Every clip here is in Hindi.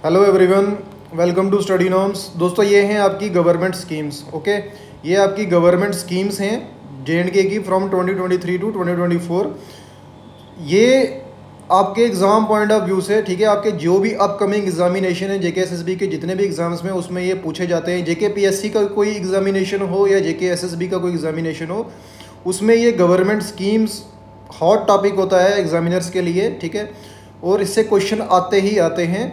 Hello everyone, welcome to Study Norms. दोस्तों ये हैं आपकी गवर्नमेंट स्कीम्स। ओके, ये आपकी गवर्नमेंट स्कीम्स हैं जे.एंड.के की फ्रॉम 2023 टू 2024। ये आपके एग्ज़ाम पॉइंट ऑफ व्यू से, ठीक है, आपके जो भी अपकमिंग एग्जामिनेशन है जेके एसएसबी के जितने भी एग्जाम्स में उसमें ये पूछे जाते हैं। जेके पीएससी का कोई एग्जामिनेशन हो या जेके एसएसबी का कोई एग्जामिनेशन हो, उसमें ये गवर्नमेंट स्कीम्स हॉट टॉपिक होता है एग्जामिनर्स के लिए, ठीक है, और इससे क्वेश्चन आते ही आते हैं।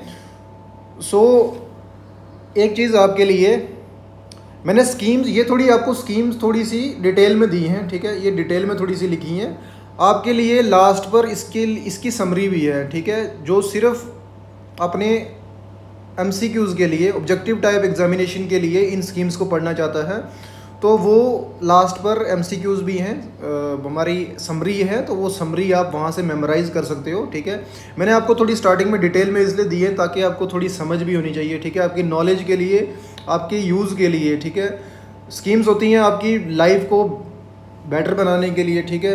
एक चीज़ आपके लिए मैंने स्कीम्स, ये थोड़ी आपको स्कीम्स थोड़ी सी डिटेल में दी हैं, ठीक है, ये डिटेल में थोड़ी सी लिखी हैं आपके लिए। लास्ट पर इसकी समरी भी है, ठीक है, जो सिर्फ अपने एमसीक्यूज़ के लिए, ऑब्जेक्टिव टाइप एग्जामिनेशन के लिए इन स्कीम्स को पढ़ना चाहता है तो वो लास्ट पर एमसीक्यूज़ भी हैं, हमारी समरी है, तो वो समरी आप वहाँ से मेमोराइज़ कर सकते हो, ठीक है। मैंने आपको थोड़ी स्टार्टिंग में डिटेल में इसलिए दी है ताकि आपको थोड़ी समझ भी होनी चाहिए, ठीक है, आपकी नॉलेज के लिए, आपके यूज़ के लिए, ठीक है। स्कीम्स होती हैं आपकी लाइफ को बेटर बनाने के लिए, ठीक है,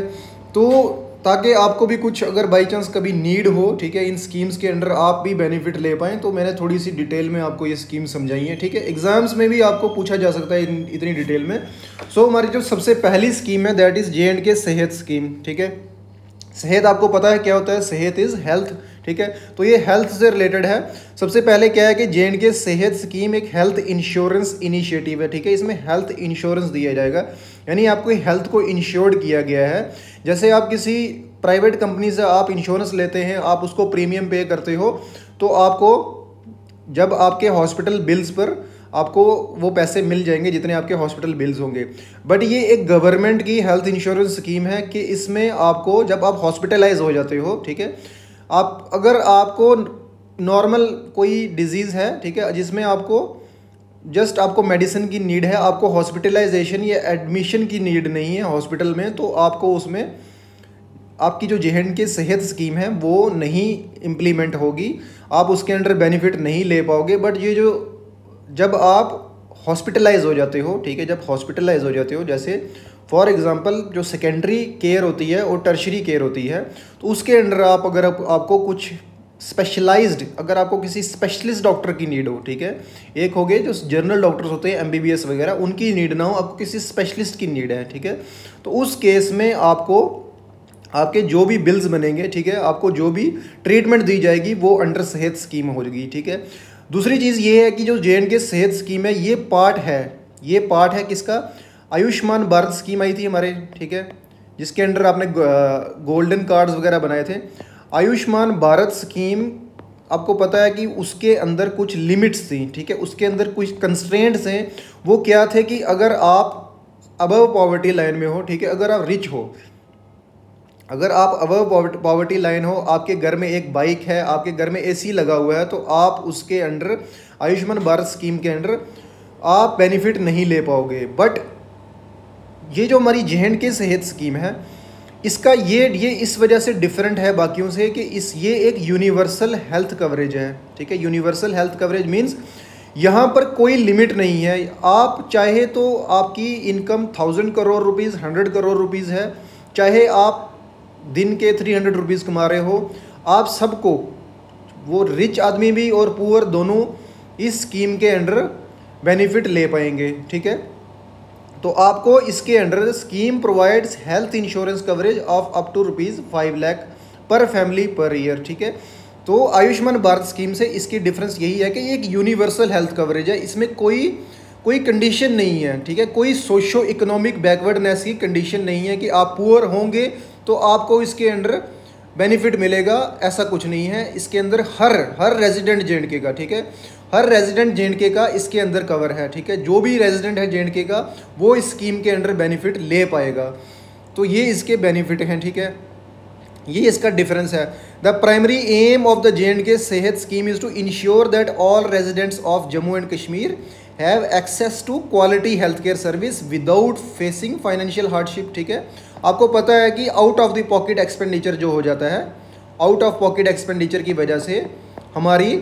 तो ताकि आपको भी कुछ अगर बाई चांस कभी नीड हो, ठीक है, इन स्कीम्स के अंडर आप भी बेनिफिट ले पाएँ, तो मैंने थोड़ी सी डिटेल में आपको ये स्कीम समझाई है, ठीक है। एग्जाम्स में भी आपको पूछा जा सकता है इतनी डिटेल में। हमारी जो सबसे पहली स्कीम है that is J&K Sehat scheme, ठीक है। सेहत आपको पता है क्या होता है, सेहत इज़ हेल्थ, ठीक है, तो ये हेल्थ से रिलेटेड है। सबसे पहले क्या है कि जे.एंड.के सेहत स्कीम एक हेल्थ इंश्योरेंस इनिशिएटिव है, ठीक है। इसमें हेल्थ इंश्योरेंस दिया जाएगा, यानी आपको हेल्थ को इंश्योर्ड किया गया है। जैसे आप किसी प्राइवेट कंपनी से आप इंश्योरेंस लेते हैं, आप उसको प्रीमियम पे करते हो, तो आपको जब आपके हॉस्पिटल बिल्स पर आपको वो पैसे मिल जाएंगे जितने आपके हॉस्पिटल बिल्स होंगे। बट ये एक गवर्नमेंट की हेल्थ इंश्योरेंस स्कीम है कि इसमें आपको जब आप हॉस्पिटलाइज हो जाते हो, ठीक है, आप अगर आपको नॉर्मल कोई डिजीज़ है, ठीक है, जिसमें आपको जस्ट आपको मेडिसिन की नीड है, आपको हॉस्पिटलाइजेशन या एडमिशन की नीड नहीं है हॉस्पिटल में, तो आपको उसमें आपकी जो जे.एंड.के सेहत स्कीम है वो नहीं इम्प्लीमेंट होगी, आप उसके अंडर बेनिफिट नहीं ले पाओगे। बट ये जो जब आप हॉस्पिटलाइज हो जाते हो, ठीक है, जब हॉस्पिटलाइज हो जाते हो, जैसे फॉर एग्जांपल जो सेकेंडरी केयर होती है और टर्शरी केयर होती है, तो उसके अंडर आप अगर आपको कुछ स्पेशलाइज्ड, अगर आपको किसी स्पेशलिस्ट डॉक्टर की नीड हो, ठीक है, एक हो गए जो जनरल डॉक्टर्स होते हैं एमबीबीएस वगैरह, उनकी नीड ना हो, आपको किसी स्पेशलिस्ट की नीड है, ठीक है, तो उस केस में आपको आपके जो भी बिल्स बनेंगे, ठीक है, आपको जो भी ट्रीटमेंट दी जाएगी वो अंडर सेहत स्कीम होगी, ठीक है। दूसरी चीज़ ये है कि जो जे.एंड.के सेहत स्कीम है ये पार्ट है किसका, आयुष्मान भारत स्कीम आई थी हमारे, ठीक है, जिसके अंडर आपने गोल्डन कार्ड्स वगैरह बनाए थे। आयुष्मान भारत स्कीम आपको पता है कि उसके अंदर कुछ लिमिट्स थी, ठीक है, उसके अंदर कुछ कंस्ट्रेंट्स हैं। वो क्या थे कि अगर आप अबव पॉवर्टी लाइन में हो, ठीक है, अगर आप रिच हो, अगर आप अबव पॉवर्टी लाइन हो, आपके घर में एक बाइक है, आपके घर में एसी लगा हुआ है, तो आप उसके अंडर आयुष्मान भारत स्कीम के अंडर आप बेनिफिट नहीं ले पाओगे। बट ये जो हमारी जे.एंड.के सेहत स्कीम है, इसका ये इस वजह से डिफरेंट है बाकियों से कि ये एक यूनिवर्सल हेल्थ कवरेज है, ठीक है। यूनिवर्सल हेल्थ कवरेज मीन्स यहाँ पर कोई लिमिट नहीं है। आप चाहे तो आपकी income 1000 crore rupees, 100 crore rupees है, चाहे आप दिन के 300 रुपीज़ कमा रहे हो, आप सबको, वो रिच आदमी भी और पुअर दोनों इस स्कीम के अंडर बेनिफिट ले पाएंगे, ठीक है। तो आपको इसके under scheme provides health insurance coverage of up to ₹5 lakh per family per year, ठीक है। तो आयुष्मान भारत स्कीम से इसकी डिफरेंस यही है कि ये एक यूनिवर्सल हेल्थ कवरेज है, इसमें कोई कंडीशन नहीं है, ठीक है, कोई सोशो इकोनॉमिक बैकवर्डनेस की कंडीशन नहीं है कि आप पुअर होंगे तो आपको इसके अंडर बेनिफिट मिलेगा, ऐसा कुछ नहीं है। इसके अंदर हर रेजिडेंट जे.एंड.के का, ठीक है, हर रेजिडेंट जे.एंड.के का इसके अंदर कवर है, ठीक है, जो भी रेजिडेंट है जे.एंड.के का वो इस स्कीम के अंडर बेनिफिट ले पाएगा। तो ये इसके बेनिफिट हैं, ठीक है, ये इसका डिफरेंस है। The primary aim of the J and K Sehat scheme is to ensure that all residents of Jammu and Kashmir have access to quality health care service without facing financial hardship, ठीक है। आपको पता है कि out of the pocket expenditure जो हो जाता है, आउट ऑफ पॉकेट एक्सपेंडिचर की वजह से हमारी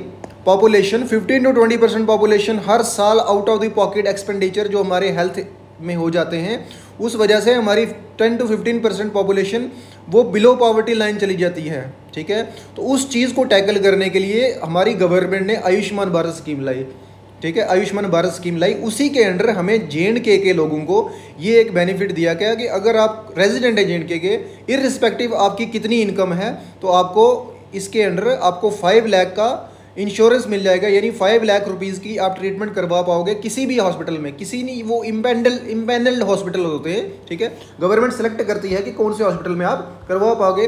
पॉपुलेशन 15 to 20% पॉपुलेशन हर साल out of the pocket expenditure जो हमारे हेल्थ में हो जाते हैं, उस वजह से हमारी 10 to 15% पॉपुलेशन वो बिलो पॉवर्टी लाइन चली जाती है, ठीक है। तो उस चीज़ को टैकल करने के लिए हमारी गवर्नमेंट ने आयुष्मान भारत स्कीम लाई, ठीक है, आयुष्मान भारत स्कीम लाई। उसी के अंडर हमें JNK के लोगों को ये एक बेनिफिट दिया गया कि अगर आप रेजिडेंट है JNK के, इर्रिस्पेक्टिव आपकी कितनी इनकम है, तो आपको इसके अंडर आपको 5 लाख का इंश्योरेंस मिल जाएगा, यानी 5 लाख रुपीज़ की आप ट्रीटमेंट करवा पाओगे किसी भी हॉस्पिटल में। किसी नहीं, वो इम्पैनल्ड हॉस्पिटल होते हैं, ठीक है। गवर्नमेंट सेलेक्ट करती है कि कौन से हॉस्पिटल में आप करवा पाओगे।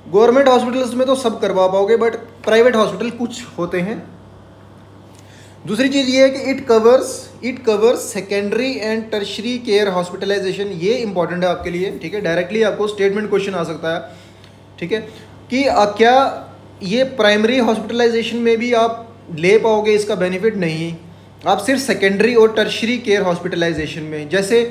गवर्नमेंट हॉस्पिटल्स में तो सब करवा पाओगे, बट प्राइवेट हॉस्पिटल कुछ होते हैं। दूसरी चीज़ ये है कि it covers secondary and tertiary care hospitalisation. ये इंपॉर्टेंट है आपके लिए, ठीक है। डायरेक्टली आपको स्टेटमेंट क्वेश्चन आ सकता है, ठीक है, कि क्या ये प्राइमरी हॉस्पिटलाइजेशन में भी आप ले पाओगे इसका बेनिफिट? नहीं, आप सिर्फ सेकेंडरी और टर्शरी केयर हॉस्पिटलाइजेशन में। जैसे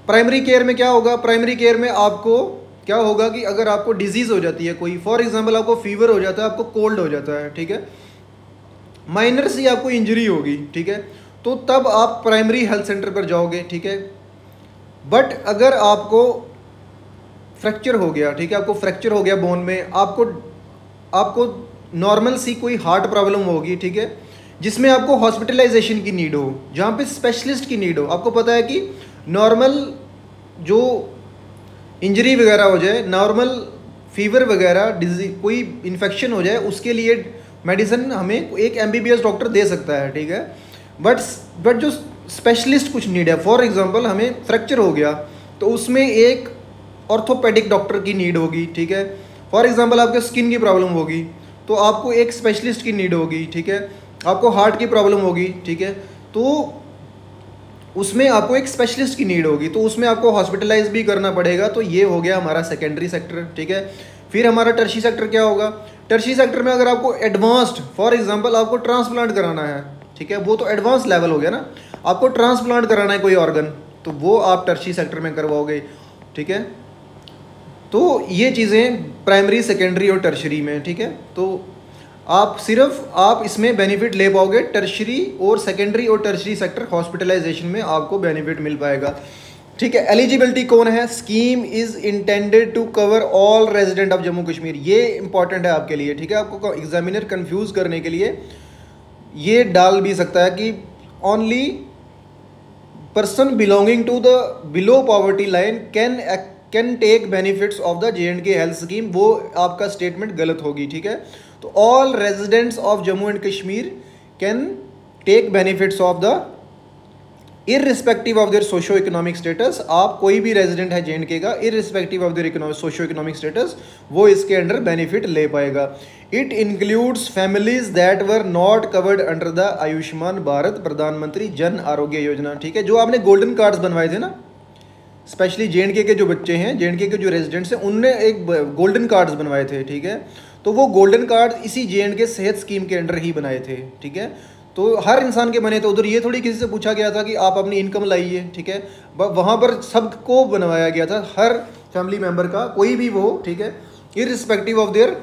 प्राइमरी केयर में क्या होगा, प्राइमरी केयर में आपको क्या होगा कि अगर आपको डिजीज़ हो जाती है कोई, फॉर एग्जांपल आपको फीवर हो जाता है, आपको कोल्ड हो जाता है, ठीक है, माइनर सी आपको इंजरी होगी, ठीक है, तो तब आप प्राइमरी हेल्थ सेंटर पर जाओगे, ठीक है। बट अगर आपको फ्रैक्चर हो गया, ठीक है, आपको फ्रैक्चर हो गया बोन में, आपको नॉर्मल सी कोई हार्ट प्रॉब्लम होगी, ठीक है, जिसमें आपको हॉस्पिटलाइजेशन की नीड हो, जहाँ पे स्पेशलिस्ट की नीड हो। आपको पता है कि नॉर्मल जो इंजरी वगैरह हो जाए, नॉर्मल फीवर वगैरह, कोई इन्फेक्शन हो जाए, उसके लिए मेडिसिन हमें एक MBBS डॉक्टर दे सकता है, ठीक है। बट जो स्पेशलिस्ट कुछ नीड है, फॉर एग्जांपल हमें फ्रैक्चर हो गया तो उसमें एक ऑर्थोपेडिक डॉक्टर की नीड होगी, ठीक है। फॉर एग्जांपल आपके स्किन की प्रॉब्लम होगी तो आपको एक स्पेशलिस्ट की नीड होगी, ठीक है। आपको हार्ट की प्रॉब्लम होगी, ठीक है, तो उसमें आपको एक स्पेशलिस्ट की नीड होगी, तो उसमें आपको हॉस्पिटलाइज भी करना पड़ेगा। तो ये हो गया हमारा सेकेंडरी सेक्टर, ठीक है। फिर हमारा टर्शी सेक्टर क्या होगा? टर्शी सेक्टर में अगर आपको एडवांस्ड, फॉर एग्जांपल आपको ट्रांसप्लांट कराना है, ठीक है, वो तो एडवांस लेवल हो गया ना, आपको ट्रांसप्लांट कराना है कोई ऑर्गन, तो वो आप टर्शी सेक्टर में करवाओगे, ठीक है। तो ये चीज़ें प्राइमरी, सेकेंडरी और टर्शरी में, ठीक है। तो आप इसमें बेनिफिट ले पाओगे, टर्शरी और सेकेंडरी और टर्शरी सेक्टर हॉस्पिटलाइजेशन में आपको बेनिफिट मिल पाएगा, ठीक है। एलिजिबिलिटी कौन है? Scheme is intended to cover all resident of Jammu Kashmir. ये इंपॉर्टेंट है आपके लिए, ठीक है। आपको एग्जामिनर कंफ्यूज करने के लिए ये डाल भी सकता है कि only person belonging to the below poverty line can take benefits of the JNK health scheme. वो आपका स्टेटमेंट गलत होगी, ठीक है। तो all residents of Jammu and Kashmir can take benefits of the irrespective of their socio economic status. आप कोई भी रेजिडेंट है JNK का, irrespective of their socio economic status, वो इसके अंडर बेनिफिट ले पाएगा। It includes families that were not covered under the Ayushman Bharat प्रधानमंत्री जन आरोग्य योजना, ठीक है। जो आपने गोल्डन कार्ड्स बनवाए थे ना, स्पेशली JNK के जो बच्चे हैं, JNK के जो रेजिडेंट्स हैं, उनने एक गोल्डन कार्ड्स बनवाए थे, ठीक है। तो वो गोल्डन कार्ड इसी JNK सेहत स्कीम के अंडर ही बनाए थे, ठीक है। तो हर इंसान के बने थे उधर, ये थोड़ी किसी से पूछा गया था कि आप अपनी इनकम लाइए, ठीक है। वहाँ पर सबको बनवाया गया था, हर फैमिली मेम्बर का, कोई भी वो, ठीक है, irrespective of their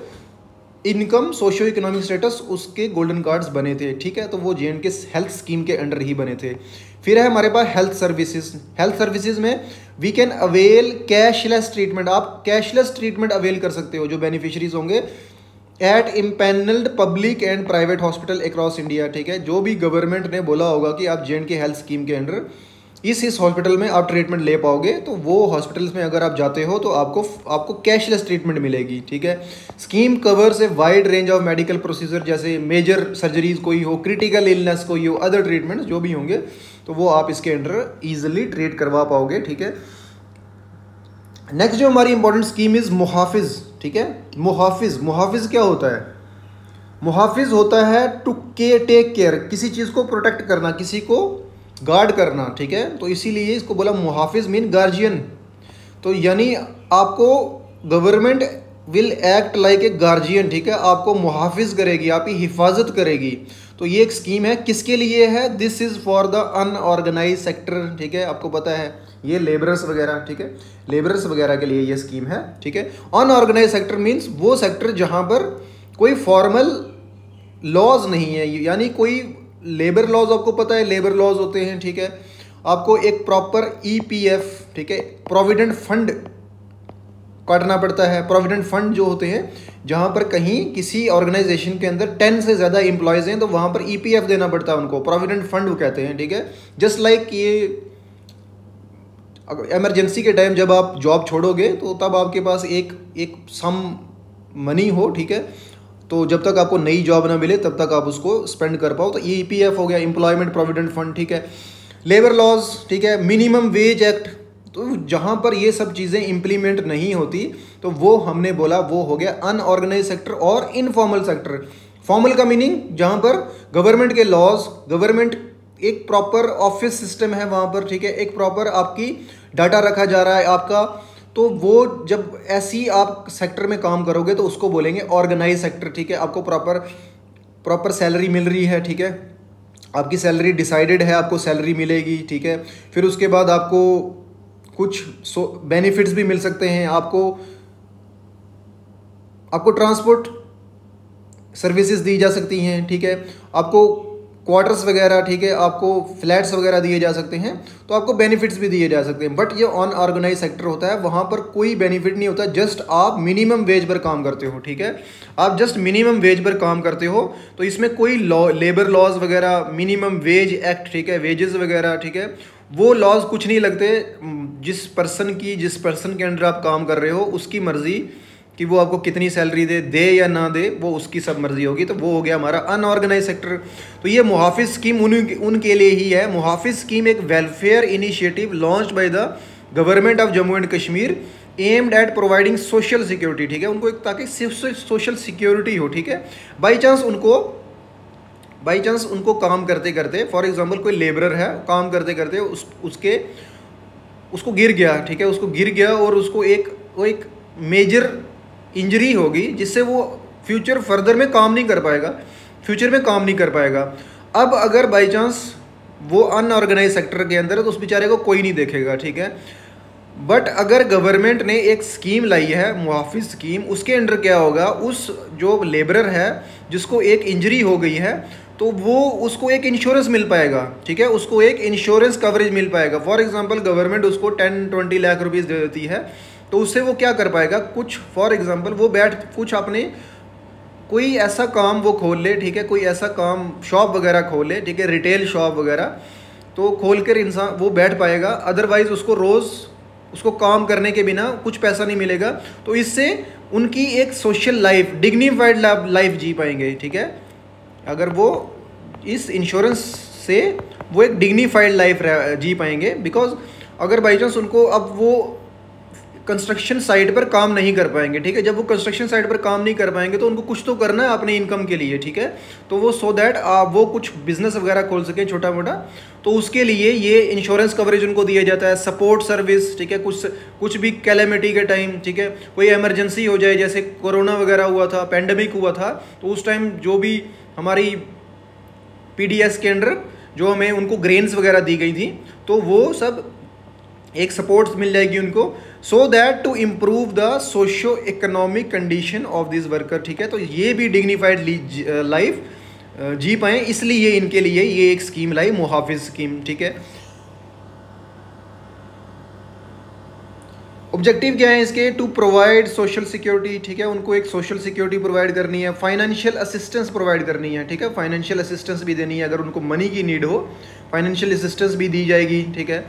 income, socio economic status, उसके गोल्डन कार्ड्स बने थे, ठीक है। तो वो JNK हेल्थ स्कीम के अंडर ही बने थे। फिर है हमारे पास हेल्थ सर्विसेज। हेल्थ सर्विसेज में we can avail cashless treatment. आप कैशलेस ट्रीटमेंट अवेल कर सकते हो, जो बेनिफिशरीज होंगे at empanelled public and private hospital across India, ठीक है। जो भी गवर्नमेंट ने बोला होगा कि आप JNK हेल्थ स्कीम के अंडर इस हॉस्पिटल में आप ट्रीटमेंट ले पाओगे, तो वो हॉस्पिटल्स में अगर आप जाते हो तो आपको कैशलेस ट्रीटमेंट मिलेगी, ठीक है। Scheme covers a wide range of medical procedure, जैसे मेजर सर्जरीज कोई हो, क्रिटिकल इलनेस कोई हो, अदर ट्रीटमेंट्स जो भी होंगे, तो वो आप इसके अंडर ईजिली ट्रीट करवा पाओगे, ठीक है। नेक्स्ट जो हमारी इंपॉर्टेंट स्कीम इज मुहाफिज, ठीक है। मुहाफिज क्या होता है? मुहाफिज होता है टू टेक केयर, किसी चीज़ को प्रोटेक्ट करना, किसी को गार्ड करना, ठीक है। तो इसीलिए इसको बोला मुहाफिज मीन गार्जियन। तो यानी आपको government will act like a guardian, ठीक है, आपको मुहाफिज करेगी, आपकी हिफाजत करेगी। तो ये एक स्कीम है, किसके लिए है? This is for the unorganise sector, ठीक है। आपको पता है ये लेबरर्स वगैरह, ठीक है, लेबरर्स वगैरह के लिए ये स्कीम है, ठीक है। अनऑर्गेनाइज सेक्टर मीन्स वो सेक्टर जहाँ पर कोई फॉर्मल लॉज नहीं है, यानी कोई लेबर लॉज, आपको पता है लेबर लॉज होते हैं, ठीक है, आपको एक प्रॉपर ईपीएफ, ठीक है, प्रोविडेंट फंड काटना पड़ता है। प्रोविडेंट फंड जो होते हैं, जहाँ पर कहीं किसी ऑर्गेनाइजेशन के अंदर 10 से ज़्यादा एम्प्लॉयज़ हैं तो वहाँ पर ईपीएफ देना पड़ता है उनको, प्रोविडेंट फंड वो कहते हैं, ठीक है। जस्ट लाइक ये इमरजेंसी के टाइम जब आप जॉब छोड़ोगे तो तब आपके पास एक सम मनी हो, ठीक है, तो जब तक आपको नई जॉब ना मिले तब तक आप उसको स्पेंड कर पाओ, तो ये ईपीएफ हो गया, एम्प्लॉयमेंट प्रोविडेंट फंड, ठीक है। लेबर लॉज, ठीक है, मिनिमम वेज एक्ट, तो जहाँ पर ये सब चीज़ें इम्प्लीमेंट नहीं होती तो वो हमने बोला वो हो गया अनऑर्गेनाइज सेक्टर और इनफॉर्मल सेक्टर। फॉर्मल का मीनिंग जहाँ पर गवर्नमेंट के लॉज, गवर्नमेंट एक प्रॉपर ऑफिस सिस्टम है वहाँ पर, ठीक है, एक प्रॉपर आपकी डाटा रखा जा रहा है आपका, तो वो जब ऐसी आप सेक्टर में काम करोगे तो उसको बोलेंगे ऑर्गेनाइज सेक्टर, ठीक है। आपको प्रॉपर सैलरी मिल रही है, ठीक है, आपकी सैलरी डिसाइडेड है, आपको सैलरी मिलेगी, ठीक है। फिर उसके बाद आपको कुछ बेनिफिट्स भी मिल सकते हैं, आपको ट्रांसपोर्ट सर्विसेज दी जा सकती हैं, ठीक है, आपको क्वार्टर्स वगैरह, ठीक है, आपको फ्लैट्स वगैरह दिए जा सकते हैं, तो आपको बेनिफिट्स भी दिए जा सकते हैं। बट ये अनऑर्गेनाइज सेक्टर होता है, वहाँ पर कोई बेनिफिट नहीं होता, जस्ट आप मिनिमम वेज पर काम करते हो, ठीक है, आप जस्ट मिनिमम वेज पर काम करते हो, तो इसमें कोई लेबर लॉज वगैरह, मिनिमम वेज एक्ट, ठीक है, वेजेस वगैरह, ठीक है, वो लॉज कुछ नहीं लगते। जिस पर्सन के अंडर आप काम कर रहे हो उसकी मर्जी कि वो आपको कितनी सैलरी दे या ना दे, वो उसकी सब मर्जी होगी, तो वो हो गया हमारा अनऑर्गेनाइज सेक्टर। तो ये मुहाफिज स्कीम उनके लिए ही है। मुहाफिज स्कीम एक welfare initiative launched by the government of Jammu and Kashmir aimed at providing social security, ठीक है, उनको एक ताकि सोशल सिक्योरिटी हो, ठीक है। बाई चांस उनको काम करते करते, फॉर एग्जांपल कोई लेबरर है, काम करते करते उसको गिर गया, ठीक है, उसको गिर गया और उसको एक मेजर इंजरी होगी जिससे वो फ्यूचर में काम नहीं कर पाएगा। अब अगर बाई चांस वो अनऑर्गेनाइज सेक्टर के अंदर है तो उस बेचारे को कोई नहीं देखेगा, ठीक है। बट अगर गवर्नमेंट ने एक स्कीम लाई है, मुहाफिज स्कीम, उसके अंडर क्या होगा, उस जो लेबरर है जिसको एक इंजरी हो गई है तो वो उसको एक इंश्योरेंस मिल पाएगा, ठीक है, उसको एक इंश्योरेंस कवरेज मिल पाएगा। फॉर एग्जांपल गवर्नमेंट उसको 10-20 लाख रुपीस दे देती है, तो उससे वो क्या कर पाएगा, कुछ फॉर एग्जांपल वो कुछ अपने कोई ऐसा काम वो खोल ले, ठीक है, कोई ऐसा काम शॉप वगैरह खोल ले, ठीक है, रिटेल शॉप वगैरह, तो खोल कर इंसान वो बैठ पाएगा। अदरवाइज़ उसको काम करने के बिना कुछ पैसा नहीं मिलेगा, तो इससे उनकी एक सोशल लाइफ, डिग्निफाइड लाइफ जी पाएंगे, ठीक है। अगर वो इस इंश्योरेंस से वो एक डिग्निफाइड लाइफ जी पाएंगे, बिकॉज अगर बाई चांस उनको अब वो कंस्ट्रक्शन साइट पर काम नहीं कर पाएंगे, ठीक है, जब वो कंस्ट्रक्शन साइट पर काम नहीं कर पाएंगे तो उनको कुछ तो करना है अपने इनकम के लिए, ठीक है, तो वो सो दैट वो कुछ बिजनेस वगैरह खोल सकें छोटा मोटा, तो उसके लिए ये इंश्योरेंस कवरेज उनको दिया जाता है। सपोर्ट सर्विस, ठीक है, कुछ भी कैलेमिटी के टाइम, ठीक है, कोई इमरजेंसी हो जाए, जैसे कोरोना वगैरह हुआ था, पैंडेमिक हुआ था, तो उस टाइम जो भी हमारी पीडीएस के अंडर जो हमें उनको ग्रेन्स वगैरह दी गई थी, तो वो सब एक सपोर्ट मिल जाएगी उनको, so that to improve the socio economic condition of this worker, ठीक है, तो ये भी डिग्निफाइड लाइफ जी पाएँ, इसलिए इनके लिए ये एक स्कीम लाई, मुहाफिज स्कीम, ठीक है। ऑब्जेक्टिव क्या है इसके, टू प्रोवाइड सोशल सिक्योरिटी, ठीक है, उनको एक सोशल सिक्योरिटी प्रोवाइड करनी है, फाइनेंशियल असिस्टेंस प्रोवाइड करनी है, ठीक है, फाइनेंशियल असिस्टेंस भी देनी है, अगर उनको मनी की नीड हो फाइनेंशियल असिस्टेंस भी दी जाएगी, ठीक है,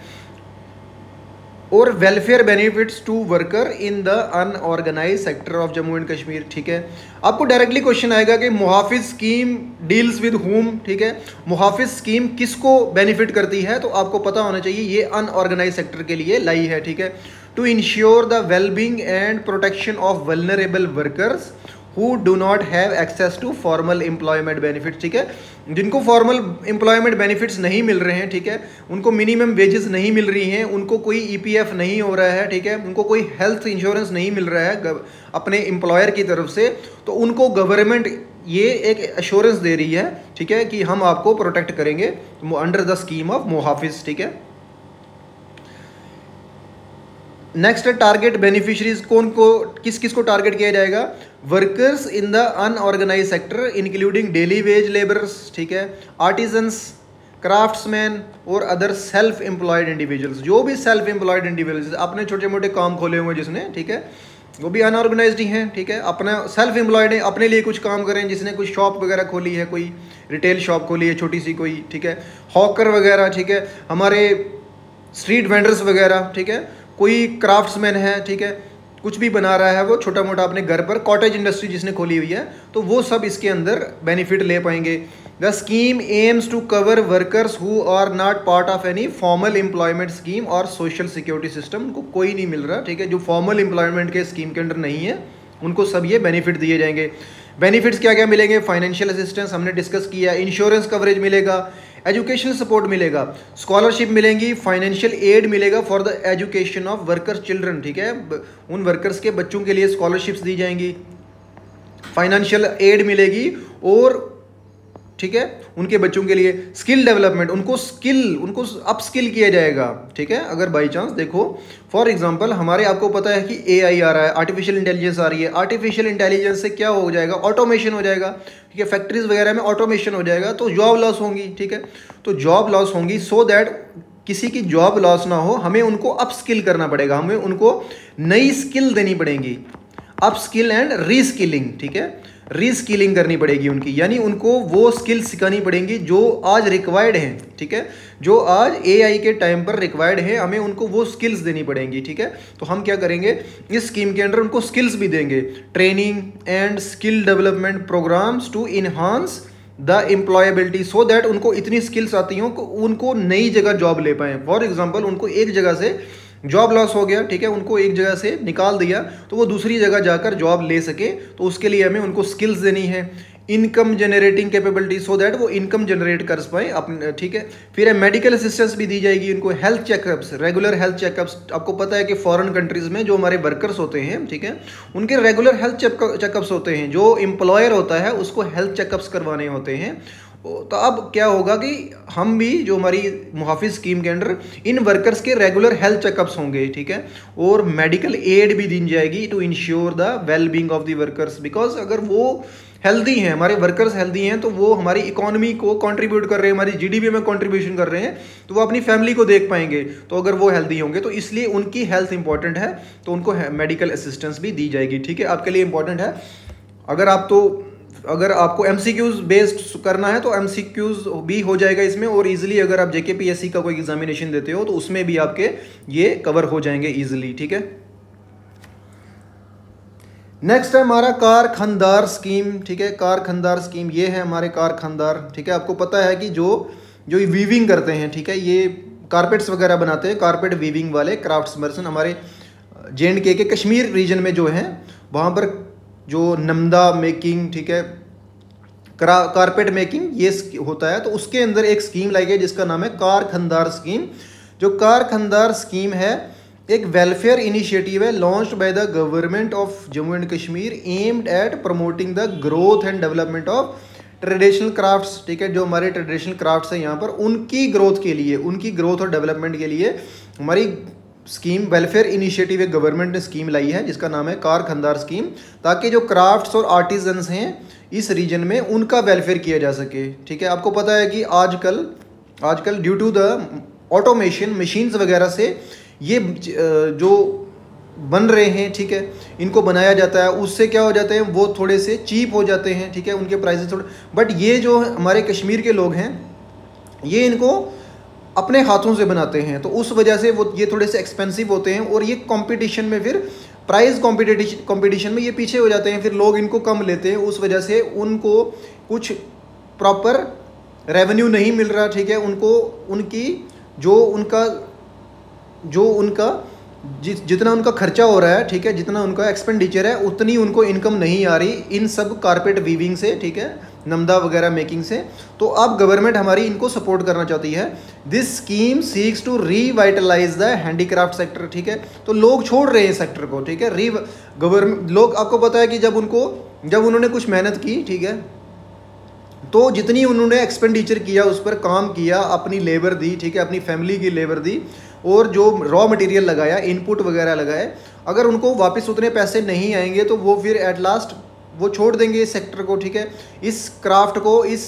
और welfare benefits to worker in the unorganise sector of Jammu and Kashmir, ठीक है। आपको डायरेक्टली क्वेश्चन आएगा कि मुहाफिज स्कीम डील्स विद हुम, ठीक है, मुहाफिज स्कीम किसको बेनिफिट करती है, तो आपको पता होना चाहिए ये अनऑर्गेनाइज सेक्टर के लिए लाई है, ठीक है, to ensure the wellbeing and protection of vulnerable workers who do not have access to formal employment benefits, ठीक है, जिनको फॉर्मल एम्प्लॉयमेंट बेनिफिट्स नहीं मिल रहे हैं, ठीक है, उनको मिनिमम वेजेस नहीं मिल रही हैं, उनको कोई ईपीएफ नहीं हो रहा है, ठीक है, उनको कोई हेल्थ इंश्योरेंस नहीं मिल रहा है अपने एम्प्लॉयर की तरफ से, तो उनको गवर्नमेंट ये एक एश्योरेंस दे रही है, ठीक है, कि हम आपको प्रोटेक्ट करेंगे अंडर द स्कीम ऑफ मुहाफिज, ठीक है। नेक्स्ट है टारगेट बेनिफिशरीज, किस को टारगेट किया जाएगा, workers in the unorganise sector including daily wage labourers, ठीक है, आर्टिजन्स, क्राफ्ट्समैन और अदर सेल्फ एम्प्लॉयड इंडिविजुअल्स, जो भी सेल्फ एम्प्लॉयड इंडिविजुअल्स अपने छोटे मोटे काम खोले हुए हैं जिसने, ठीक है, वो भी अनऑर्गेनाइज्ड ही हैं, ठीक है, अपना सेल्फ एम्प्लॉयड है, अपने लिए कुछ काम करें, जिसने कोई शॉप वगैरह खोली है, कोई रिटेल शॉप खोली है छोटी सी कोई, ठीक है, हॉकर वगैरह, ठीक है, हमारे स्ट्रीट वेंडर्स वगैरह, ठीक है, कोई क्राफ्ट्समैन है, ठीक है, कुछ भी बना रहा है वो छोटा मोटा अपने घर पर, कॉटेज इंडस्ट्री जिसने खोली हुई है, तो वो सब इसके अंदर बेनिफिट ले पाएंगे। The scheme aims to cover workers who are not part of any formal employment scheme और सोशल सिक्योरिटी सिस्टम, उनको कोई नहीं मिल रहा, ठीक है, जो फॉर्मल एम्प्लॉयमेंट के स्कीम के अंदर नहीं है उनको सब ये बेनिफिट दिए जाएंगे। बेनिफिट्स क्या क्या मिलेंगे? फाइनेंशियल असिस्टेंस हमने डिस्कस किया, इंश्योरेंस कवरेज मिलेगा, एजुकेशनल सपोर्ट मिलेगा, स्कॉलरशिप मिलेंगी, फाइनेंशियल एड मिलेगा for the education of workers children, ठीक है, उन वर्कर्स के बच्चों के लिए स्कॉलरशिप्स दी जाएंगी, फाइनेंशियल एड मिलेगी, और ठीक है उनके बच्चों के लिए स्किल डेवलपमेंट, उनको अप स्किल किया जाएगा, ठीक है। अगर बाई चांस देखो फॉर एग्जांपल हमारे, आपको पता है कि एआई आ रहा है, आर्टिफिशियल इंटेलिजेंस आ रही है, आर्टिफिशियल इंटेलिजेंस से क्या हो जाएगा? ऑटोमेशन हो जाएगा, ठीक है, फैक्ट्रीज वगैरह में ऑटोमेशन हो जाएगा, तो जॉब लॉस होंगी, ठीक है, तो जॉब लॉस होंगी, सो दैट किसी की जॉब लॉस ना हो, हमें उनको अप स्किल करना पड़ेगा, हमें उनको नई स्किल देनी पड़ेगी, अप स्किल एंड रीस्किलिंग, ठीक है, रीस्किलिंग करनी पड़ेगी उनकी, यानी उनको वो स्किल सिखानी पड़ेंगी जो आज रिक्वायर्ड हैं, ठीक है, जो आज एआई के टाइम पर रिक्वायर्ड है, हमें उनको वो स्किल्स देनी पड़ेंगी, ठीक है। तो हम क्या करेंगे इस स्कीम के अंदर, उनको स्किल्स भी देंगे, training and skill development programmes to enhance the employability, so that उनको इतनी स्किल्स आती हों कि उनको नई जगह जॉब ले पाएँ। फॉर एग्जाम्पल उनको एक जगह से जॉब लॉस हो गया, ठीक है, उनको एक जगह से निकाल दिया, तो वो दूसरी जगह जाकर जॉब ले सके, तो उसके लिए हमें उनको स्किल्स देनी है। Income generating capability, so that वो इनकम जनरेट कर पाए अपने, ठीक है। फिर मेडिकल असिस्टेंस भी दी जाएगी उनको, health checkups, regular health checkups, आपको पता है कि फॉरेन कंट्रीज़ में जो हमारे वर्कर्स होते हैं, ठीक है, उनके रेगुलर हेल्थ चेकअप्स होते हैं, जो एम्प्लॉयर होता है उसको हेल्थ चेकअप्स करवाने होते हैं। तो अब क्या होगा कि हम भी, जो हमारी मुहाफिज स्कीम के अंडर इन वर्कर्स के रेगुलर हेल्थ चेकअप्स होंगे, ठीक है, और मेडिकल एड भी दी जाएगी to ensure the well being of the workers, because अगर वो हेल्दी हैं, हमारे वर्कर्स हेल्दी हैं, तो वो हमारी इकोनॉमी को कंट्रीब्यूट कर रहे हैं, हमारी जीडीपी में कंट्रीब्यूशन कर रहे हैं, तो वो अपनी फैमिली को देख पाएंगे, तो अगर वो हेल्दी होंगे तो इसलिए उनकी हेल्थ इंपॉर्टेंट है, तो उनको मेडिकल असिस्टेंस भी दी जाएगी, ठीक है, आपके लिए इंपॉर्टेंट है। अगर आपको एमसीक्यूज बेस्ड करना है तो एमसीक्यूज भी हो जाएगा इसमें, और इजीली अगर आप जेकेपीएससी का कोई एग्जामिनेशन देते हो तो उसमें भी आपके ये कवर हो जाएंगे इजीली, ठीक है। नेक्स्ट है हमारा कारखानदार स्कीम, ठीक है, कारखानदार स्कीम ये है हमारे कारखानदार, ठीक है, आपको पता है कि जो वीविंग करते हैं, ठीक है, ये कारपेट्स वगैरह बनाते हैं, कारपेट वीविंग वाले क्राफ्ट्समैन हमारे JNK के कश्मीर रीजन में जो हैं, वहाँ पर जो नमदा मेकिंग, ठीक है, कारपेट मेकिंग ये होता है, तो उसके अंदर एक स्कीम लाई गई जिसका नाम है कारखानदार स्कीम। जो कारखानदार स्कीम है एक वेलफेयर इनिशिएटिव है launched by the government of Jammu and Kashmir, aimed at promoting the growth and development of traditional crafts, ठीक है, जो हमारे ट्रेडिशनल क्राफ्ट्स हैं यहाँ पर, उनकी ग्रोथ के लिए, उनकी ग्रोथ और डेवलपमेंट के लिए हमारी स्कीम वेलफेयर इनिशिएटिव एक गवर्नमेंट ने स्कीम लाई है जिसका नाम है कारखानदार स्कीम, ताकि जो क्राफ्ट्स और आर्टिजन्स हैं इस रीजन में उनका वेलफेयर किया जा सके, ठीक है। आपको पता है कि आजकल due to the automation machines वगैरह से ये जो बन रहे हैं, ठीक है, इनको बनाया जाता है, उससे क्या हो जाते हैं वो थोड़े से चीप हो जाते हैं, ठीक है, उनके प्राइसेस थोड़े, बट ये जो हमारे कश्मीर के लोग हैं ये इनको अपने हाथों से बनाते हैं, तो उस वजह से वो ये थोड़े से एक्सपेंसिव होते हैं, और ये कंपटीशन में फिर प्राइस कंपटीशन में ये पीछे हो जाते हैं, फिर लोग इनको कम लेते हैं, उस वजह से उनको कुछ प्रॉपर रेवेन्यू नहीं मिल रहा, ठीक है, उनको उनकी जो उनका जितना उनका खर्चा हो रहा है, ठीक है, जितना उनका एक्सपेंडिचर है उतनी उनको इनकम नहीं आ रही इन सब कारपेट वीविंग से, ठीक है, नमदा वगैरह मेकिंग से। तो अब गवर्नमेंट हमारी इनको सपोर्ट करना चाहती है। This scheme seeks to revitalize the handicraft sector, ठीक है, तो लोग छोड़ रहे हैं सेक्टर को, ठीक है, गवर्नमेंट लोग, आपको पता है कि जब उन्होंने कुछ मेहनत की, ठीक है, तो जितनी उन्होंने एक्सपेंडिचर किया, उस पर काम किया, अपनी लेबर दी, ठीक है, अपनी फैमिली की लेबर दी, और जो रॉ मटेरियल लगाया, इनपुट वगैरह लगाए, अगर उनको वापस उतने पैसे नहीं आएंगे तो वो फिर एट लास्ट वो छोड़ देंगे इस सेक्टर को, ठीक है, इस क्राफ्ट को, इस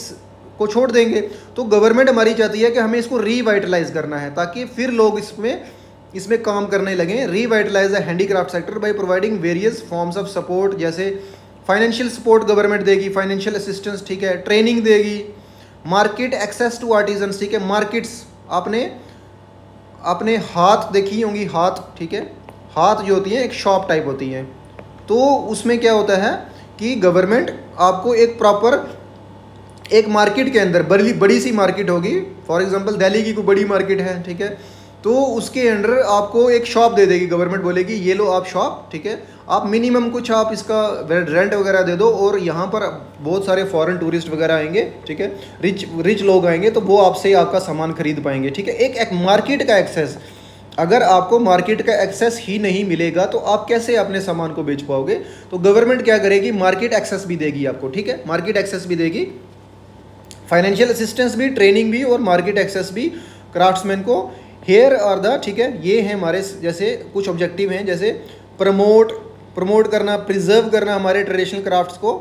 को छोड़ देंगे। तो गवर्नमेंट हमारी चाहती है कि हमें इसको रीवाइटलाइज करना है ताकि फिर लोग इसमें काम करने लगें। Revitalize the handicraft sector by providing various forms of support, जैसे फाइनेंशियल सपोर्ट गवर्नमेंट देगी, फाइनेंशियल असिस्टेंस, ठीक है, ट्रेनिंग देगी, मार्केट एक्सेस टू आर्टिजन्स, ठीक है, मार्केट्स आपने हाथ देखी होंगी, हाथ, ठीक है, हाथ जो होती है एक शॉप टाइप होती है, तो उसमें क्या होता है कि गवर्नमेंट आपको एक प्रॉपर एक मार्केट के अंदर बड़ी सी मार्केट होगी, फॉर एग्जांपल दिल्ली की कोई बड़ी मार्केट है, ठीक है, तो उसके अंडर आपको एक शॉप दे देगी गवर्नमेंट, बोलेगी ये लो आप शॉप, ठीक है, आप मिनिमम कुछ आप इसका रेंट वगैरह दे दो और यहाँ पर बहुत सारे फॉरेन टूरिस्ट वगैरह आएंगे, ठीक है, रिच लोग आएंगे तो वो आपसे आपका सामान खरीद पाएंगे, ठीक है। एक मार्केट का एक्सेस, अगर आपको मार्केट का एक्सेस ही नहीं मिलेगा तो आप कैसे अपने सामान को बेच पाओगे। तो गवर्नमेंट क्या करेगी, मार्केट एक्सेस भी देगी आपको, ठीक है, मार्केट एक्सेस भी देगी, फाइनेंशियल असिस्टेंस भी, ट्रेनिंग भी और मार्केट एक्सेस भी क्राफ्ट्समैन को। हेयर आर द, ठीक है, ये हैं हमारे जैसे कुछ ऑब्जेक्टिव हैं, जैसे प्रमोट करना, प्रिजर्व करना हमारे ट्रेडिशनल क्राफ्ट्स को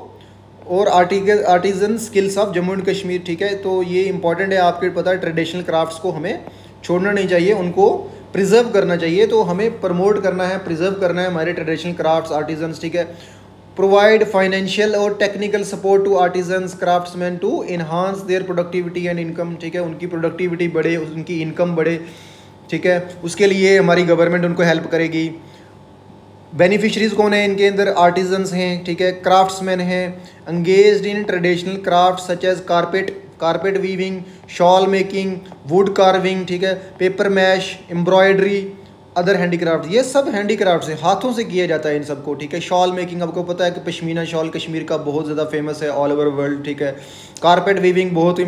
और artisan skills of Jammu and Kashmir, ठीक है। तो ये इंपॉर्टेंट है, आपको पता है ट्रेडिशनल क्राफ्ट्स को हमें छोड़ना नहीं चाहिए, उनको प्रिजर्व करना चाहिए। तो हमें प्रमोट करना है, प्रिजर्व करना है हमारे ट्रेडिशनल क्राफ्ट्स, आर्टिजन्स, ठीक है। प्रोवाइड फाइनेंशियल और technical support to artisans craftsman to enhance their productivity and income, ठीक है, उनकी प्रोडक्टिविटी बढ़े, उनकी इनकम बढ़े, ठीक है, उसके लिए हमारी गवर्नमेंट उनको हेल्प करेगी। बेनिफिशरीज कौन है इनके अंदर, आर्टिजन्स हैं, ठीक है, क्राफ्ट्समैन हैं, engaged in traditional craft such as carpet weaving, shawl making, wood carving, ठीक है, papier mache, embroidery, other handicraft, ये सब हैंडीक्राफ्ट से हाथों से किया जाता है इन सबको, ठीक है। शॉल मेकिंग, आपको पता है कि पश्मीना शॉल कश्मीर का बहुत ज़्यादा फेमस है ऑल ओवर वर्ल्ड, ठीक है। कारपेट वीविंग बहुत,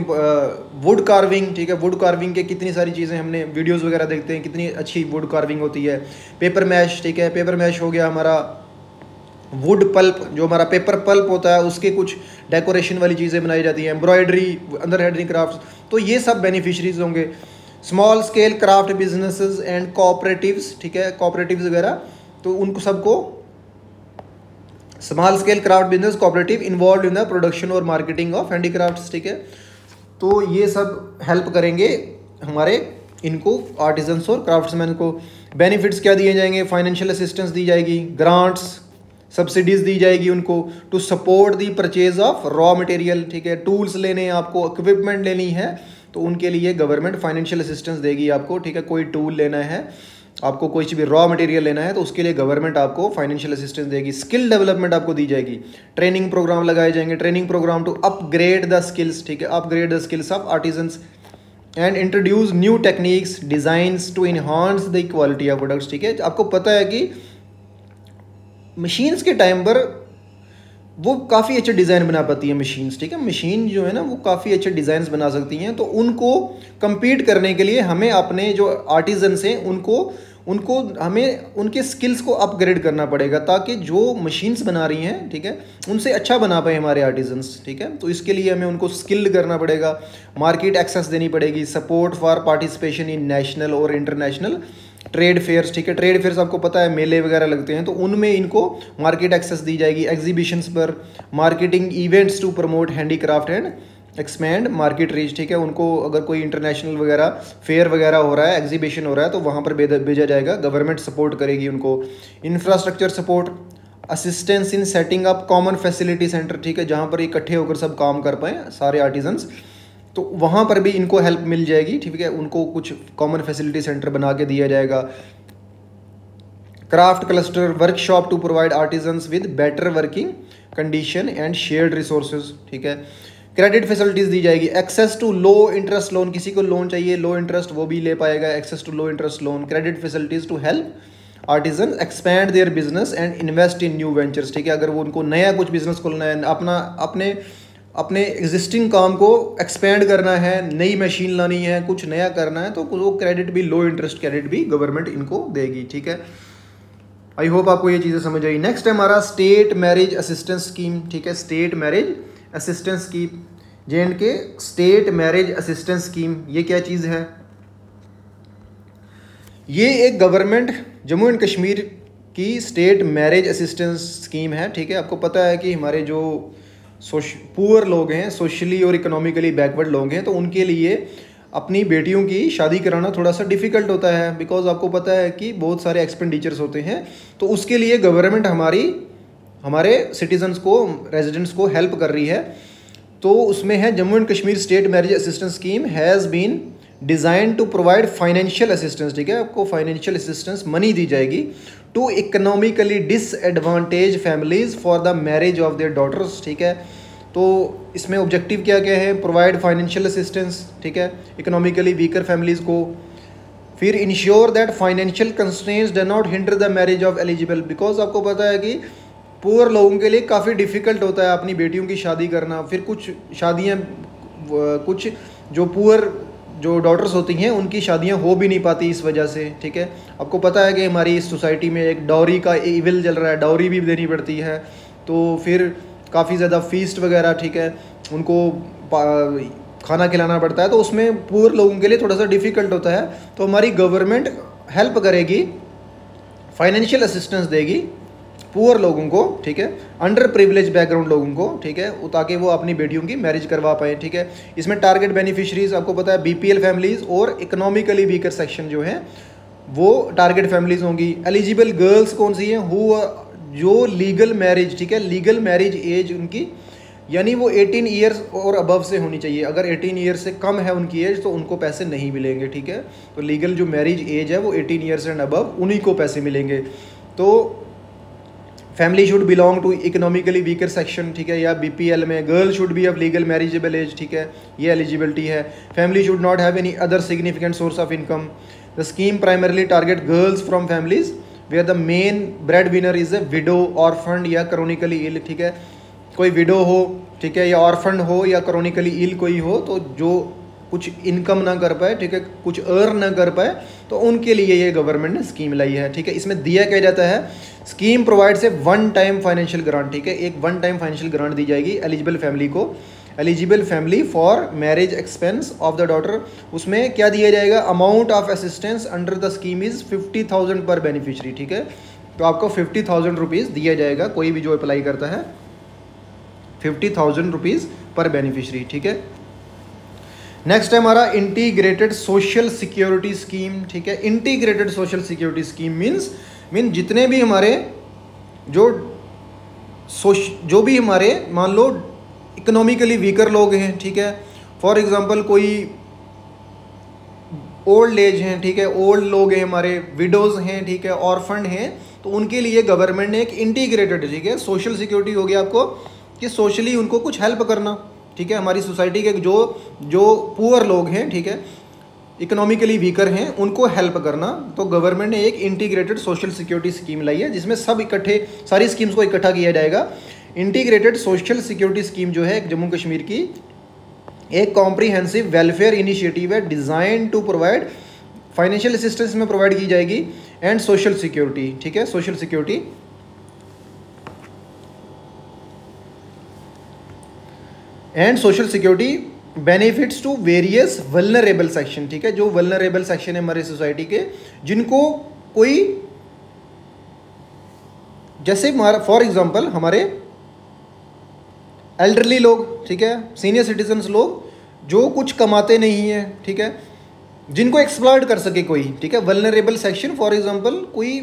वुड कार्विंग, ठीक है, वुड कार्विंग के कितनी सारी चीज़ें हमने वीडियोस वगैरह देखते हैं, कितनी अच्छी वुड कार्विंग होती है। पेपर मैश, ठीक है, पेपर मैश हो गया हमारा। वुड पल्प, जो हमारा पेपर पल्प होता है उसके कुछ डेकोरेशन वाली चीज़ें बनाई जाती हैं, एम्ब्रॉयडरी, अंदर हैंडीक्राफ्ट, तो ये सब बेनिफिशरीज होंगे। Small scale craft businesses and cooperatives, ठीक है, कोऑपरेटिव्स वगैरह, तो उनको सबको small scale craft business cooperative involve in the production और मार्केटिंग ऑफ हैंडीक्राफ्ट्स, ठीक है। तो ये सब हेल्प करेंगे हमारे इनको आर्टिजन्स और क्राफ्ट्समैन को। बेनिफिट्स क्या दिए जाएंगे, फाइनेंशियल असिस्टेंस दी जाएगी, ग्रांट्स, सब्सिडीज़ दी जाएगी उनको, to support the purchase of raw material, ठीक है, टूल्स लेने हैं आपको, इक्विपमेंट लेनी है तो उनके लिए गवर्नमेंट फाइनेंशियल असिस्टेंस देगी आपको, ठीक है। कोई टूल लेना है आपको, कोई भी रॉ मटेरियल लेना है तो उसके लिए गवर्नमेंट आपको फाइनेंशियल असिस्टेंस देगी। स्किल डेवलपमेंट आपको दी जाएगी, ट्रेनिंग प्रोग्राम लगाए जाएंगे, training programme to upgrade the skills, ठीक है, upgrade the skills of artisans and introduce new techniques designs to enhance the quality of products, ठीक है। आपको पता है कि मशीन्स के टाइम पर वो काफ़ी अच्छे डिज़ाइन बना पाती है मशीन्स, ठीक है, मशीन जो है ना वो काफ़ी अच्छे डिज़ाइंस बना सकती हैं। तो उनको compete करने के लिए हमें अपने जो आर्टिजन्स हैं उनको हमें उनके स्किल्स को अपग्रेड करना पड़ेगा ताकि जो मशीन्स बना रही हैं, ठीक है, उनसे अच्छा बना पाए हमारे आर्टिजन्स, ठीक है। तो इसके लिए हमें उनको स्किल्ड करना पड़ेगा, मार्केट एक्सेस देनी पड़ेगी, support for participation in national और इंटरनेशनल ट्रेड फेयर्स, ठीक है, ट्रेड फेयर्स आपको पता है मेले वगैरह लगते हैं तो उनमें इनको मार्केट एक्सेस दी जाएगी, एग्जीबिशंस पर, marketing events to promote handicraft and expand market reach, ठीक है। उनको अगर कोई इंटरनेशनल वगैरह फेयर वगैरह हो रहा है, एग्जीबिशन हो रहा है तो वहाँ पर भेजा जाएगा, गवर्नमेंट सपोर्ट करेगी उनको। Infrastructure support, assistance in setting up common facility centre, ठीक है, जहाँ पर इकट्ठे होकर सब काम कर पाएँ सारे आर्टिजन्स, तो वहाँ पर भी इनको हेल्प मिल जाएगी, ठीक है, उनको कुछ कॉमन फैसिलिटी सेंटर बना के दिया जाएगा। Craft cluster workshop to provide artisans with better working condition and shared resources, ठीक है। क्रेडिट फैसिलिटीज़ दी जाएगी, access to low interest loan, किसी को लोन चाहिए लो इंटरेस्ट वो भी ले पाएगा, access to low interest loan. Credit facilities to help artisan expand their business and invest in new ventures, ठीक है, अगर वो उनको नया कुछ बिजनेस खोलना है, अपने एग्जिस्टिंग काम को एक्सपेंड करना है, नई मशीन लानी है, कुछ नया करना है तो वो क्रेडिट भी, लो इंटरेस्ट क्रेडिट भी गवर्नमेंट इनको देगी, ठीक है। आई होप आपको ये चीज़ें समझ आई। नेक्स्ट है हमारा स्टेट मैरिज असिस्टेंस स्कीम, ठीक है, state marriage assistance scheme, J&K state marriage assistance scheme, ये क्या चीज़ है? ये एक गवर्नमेंट जम्मू एंड कश्मीर की स्टेट मैरिज असिस्टेंस स्कीम है, ठीक है। आपको पता है कि हमारे जो पुअर लोग हैं, सोशली और इकोनॉमिकली बैकवर्ड लोग हैं, तो उनके लिए अपनी बेटियों की शादी कराना थोड़ा सा डिफ़िकल्ट होता है, बिकॉज आपको पता है कि बहुत सारे एक्सपेंडिचर्स होते हैं। तो उसके लिए गवर्नमेंट हमारे सिटीजन्स को, रेजिडेंट्स को हेल्प कर रही है। तो उसमें है Jammu and Kashmir state marriage assistance scheme has been design to provide financial assistance, ठीक है, आपको फाइनेंशियल असिस्टेंस मनी दी जाएगी to economically disadvantage families for the marriage of their daughters, ठीक है। तो इसमें ऑब्जेक्टिव क्या क्या है, प्रोवाइड फाइनेंशियल असिस्टेंस, ठीक है, इकोनॉमिकली वीकर फैमिलीज़ को। फिर ensure that financial constraints do not hinder the marriage of eligible, because आपको पता है कि पुअर लोगों के लिए काफ़ी डिफ़िकल्ट होता है अपनी बेटियों की शादी करना। फिर कुछ शादियाँ, कुछ जो पुअर जो डॉटर्स होती हैं उनकी शादियां हो भी नहीं पाती इस वजह से, ठीक है। आपको पता है कि हमारी इस सोसाइटी में एक डाउरी का इविल चल रहा है, डाउरी भी देनी पड़ती है, तो फिर काफ़ी ज़्यादा फीस्ट वगैरह, ठीक है, उनको खाना खिलाना पड़ता है, तो उसमें पुअर लोगों के लिए थोड़ा सा डिफ़िकल्ट होता है। तो हमारी गवर्नमेंट हेल्प करेगी, फाइनेंशियल असिस्टेंस देगी पुअर लोगों को, ठीक है, अंडर प्रिविलेज बैकग्राउंड लोगों को, ठीक है, ताकि वो अपनी बेटियों की मैरिज करवा पाएँ, ठीक है। इसमें टारगेट बेनिफिशरीज आपको पता है बीपीएल फैमिलीज़ और इकोनॉमिकली वीकर सेक्शन जो है वो टारगेट फैमिलीज़ होंगी। एलिजिबल गर्ल्स कौन सी हैं, जो लीगल मैरिज, ठीक है, लीगल मैरिज एज उनकी यानी वो 18 ईयर्स और अबव से होनी चाहिए। अगर 18 ईयर्स से कम है उनकी एज तो उनको पैसे नहीं मिलेंगे, ठीक है। तो लीगल जो मैरिज एज है वो 18 ईयर्स एंड अबव, उन्हीं को पैसे मिलेंगे। तो family should belong to economically weaker section, ठीक है, या बीपीएल में girl should be of legal marriageable age, ठीक है, ये एलिजिबिलिटी है। Family should not have any other significant source of income. The scheme primarily target girls from families where the main bread winner is a widow, orphan या क्रोनिकली इल, ठीक है, कोई विडो हो, ठीक है, या ऑर्फन हो या क्रोनिकली इल कोई हो, तो जो कुछ इनकम ना कर पाए, ठीक है, कुछ अर्न ना कर पाए, तो उनके लिए ये गवर्नमेंट ने स्कीम लाई है, ठीक है। इसमें दिया क्या जाता है, scheme provides a one time financial grant, ठीक है, एक वन टाइम फाइनेंशियल ग्रांट दी जाएगी एलिजिबल फैमिली को, eligible family for marriage expense of the daughter. उसमें क्या दिया जाएगा, amount of assistance under the scheme is 50,000 पर बेनिफिशरी, ठीक है। तो आपको 50,000 रुपीज़ दिया जाएगा, कोई भी जो अप्लाई करता है 50,000 रुपीज़ पर बेनिफिशरी, ठीक है। नेक्स्ट है हमारा इंटीग्रेटेड सोशल सिक्योरिटी स्कीम, ठीक है। Integrated social security scheme mean जितने भी हमारे जो भी हमारे मान लो इकोनॉमिकली वीकर लोग हैं, ठीक है, फॉर एग्जांपल कोई ओल्ड एज हैं, ठीक है, ओल्ड लोग हैं हमारे, विडोज़ हैं, ठीक है, ऑर्फन हैं, तो उनके लिए गवर्नमेंट ने एक इंटीग्रेटेड, ठीक है, सोशल सिक्योरिटी हो गया आपको कि सोशली उनको कुछ हेल्प करना, ठीक है। हमारी सोसाइटी के जो पुअर लोग हैं, ठीक है, इकोनॉमिकली वीकर हैं, उनको हेल्प करना। तो गवर्नमेंट ने एक इंटीग्रेटेड सोशल सिक्योरिटी स्कीम लाई है जिसमें सब इकट्ठे सारी स्कीम्स को इकट्ठा किया जाएगा। इंटीग्रेटेड सोशल सिक्योरिटी स्कीम जो है जम्मू कश्मीर की एक कॉम्प्रिहेंसिव वेलफेयर इनिशिएटिव है design to provide financial assistance में प्रोवाइड की जाएगी एंड सोशल सिक्योरिटी, ठीक है, social security and social security benefits to various vulnerable section, ठीक है, जो वल्नरेबल सेक्शन है हमारे सोसाइटी के, जिनको कोई जैसे फॉर एग्जांपल हमारे एल्डरली लोग, ठीक है, सीनियर सिटीजन्स लोग जो कुछ कमाते नहीं हैं, ठीक है, जिनको एक्सप्लॉइट कर सके कोई, ठीक है, वल्नरेबल सेक्शन फॉर एग्जांपल कोई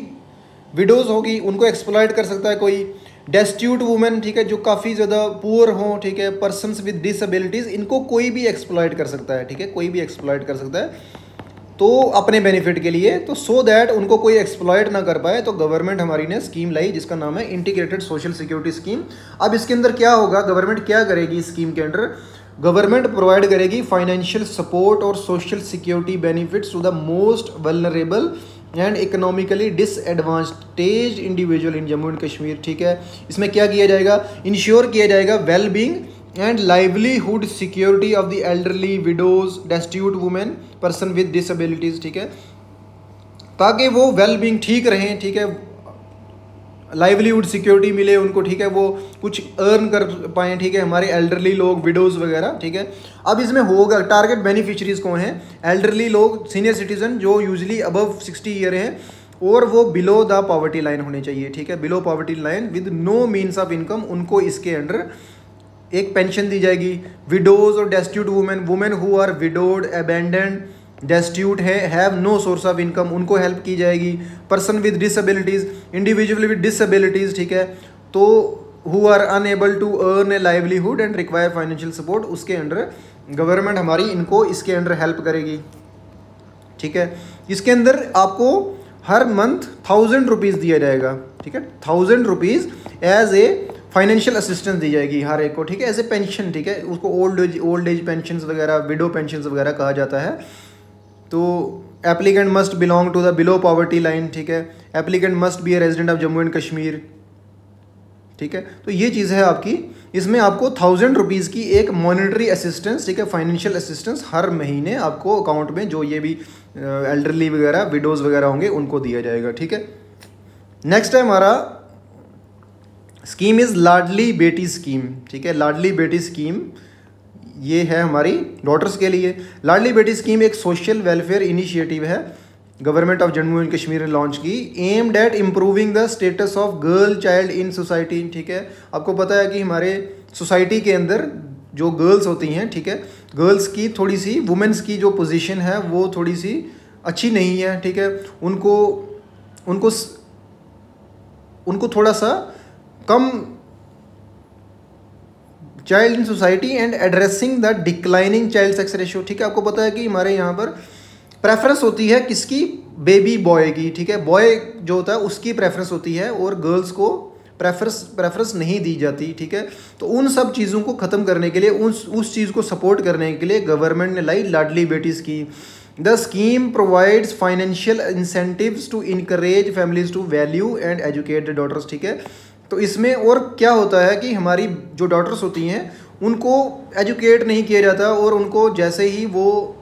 विडोज़ होगी उनको एक्सप्लॉइट कर सकता है कोई, डेस्टिट्यूट वुमेन, ठीक है, जो काफ़ी ज़्यादा पुअर हों, ठीक है, पर्सन्स विद डिसेबिलिटीज़, इनको कोई भी एक्सप्लॉइट कर सकता है, ठीक है, कोई भी एक्सप्लॉइट कर सकता है तो अपने बेनिफिट के लिए, तो सो दैट उनको कोई एक्सप्लॉइट ना कर पाए, तो गवर्नमेंट हमारी ने स्कीम लाई जिसका नाम है इंटीग्रेटेड सोशल सिक्योरिटी स्कीम। अब इसके अंदर क्या होगा, गवर्नमेंट क्या करेगी इस स्कीम के अंडर, गवर्नमेंट प्रोवाइड करेगी फाइनेंशियल सपोर्ट और social security benefits to the most vulnerable and economically disadvantage individual in Jammu and Kashmir, ठीक है। इसमें क्या किया जाएगा, इंश्योर किया जाएगा well being and livelihood security of the elderly, widows, destitute women, person with disabilities, ठीक है, ताकि वो वेल बींग ठीक रहें, ठीक है, लाइवलीहुड सिक्योरिटी मिले उनको, ठीक है, वो कुछ अर्न कर पाएँ, ठीक है, हमारे एल्डरली लोग, विडोज़ वगैरह, ठीक है। अब इसमें होगा टारगेट बेनिफिशरीज़ कौन हैं, एल्डरली लोग, सीनियर सिटीजन जो यूजली अबव 60 ईयर हैं और वो बिलो द पॉवर्टी लाइन होने चाहिए, ठीक है, below poverty line with no means of income, उनको इसके अंडर एक पेंशन दी जाएगी। विडोज और destitute women, women who are widowed, abandoned, destitute है, have no source of income, उनको हेल्प की जाएगी। Person with disabilities, individual with disabilities, ठीक है, तो who are unable to earn a livelihood and require financial support, उसके अंडर गवर्नमेंट हमारी इनको इसके अंडर हेल्प करेगी, ठीक है। इसके अंदर आपको हर मंथ 1000 रुपीज़ दिया जाएगा, ठीक है, 1000 rupees as a financial assistance दी जाएगी हर एक को, ठीक है, एज ए पेंशन, ठीक है, उसको ओल्ड एज पेंशन वगैरह, विडो पेंशन वगैरह कहा जाता है। तो applicant must belong to the below poverty line, ठीक है, applicant must be a resident of Jammu and Kashmir, ठीक है। तो ये चीज़ है आपकी, इसमें आपको 1000 रुपीज़ की एक मॉनेटरी असिस्टेंस, ठीक है, फाइनेंशियल असिस्टेंस हर महीने आपको अकाउंट में, जो ये भी एल्डरली वगैरह, विडोज़ वगैरह होंगे, उनको दिया जाएगा, ठीक है। नेक्स्ट है हमारा scheme is Ladli Beti scheme, ठीक है, लाडली बेटी स्कीम ये है हमारी डॉटर्स के लिए। लाडली बेटी स्कीम एक सोशल वेलफेयर इनिशिएटिव है, government of Jammu and Kashmir ने लॉन्च की, aimed at improving the status of girl child in society, ठीक है। आपको पता है कि हमारे सोसाइटी के अंदर जो गर्ल्स होती हैं, ठीक है, गर्ल्स की थोड़ी सी, वुमेंस की जो पोजीशन है वो थोड़ी सी अच्छी नहीं है, ठीक है, उनको थोड़ा सा कम child in society and addressing the declining child sex ratio, ठीक है। आपको पता है कि हमारे यहाँ पर प्रेफरेंस होती है किसकी, बेबी बॉय की, ठीक है, बॉय जो होता है उसकी प्रेफरेंस होती है और गर्ल्स को प्रेफरेंस नहीं दी जाती, ठीक है। तो उन सब चीज़ों को ख़त्म करने के लिए, उस चीज़ को सपोर्ट करने के लिए गवर्नमेंट ने लाई Ladli Beti scheme. The scheme provides financial incentives to encourage families to value and educate the daughters, ठीक है। तो इसमें और क्या होता है कि हमारी जो डॉटर्स होती हैं उनको एजुकेट नहीं किया जाता, और उनको जैसे ही वो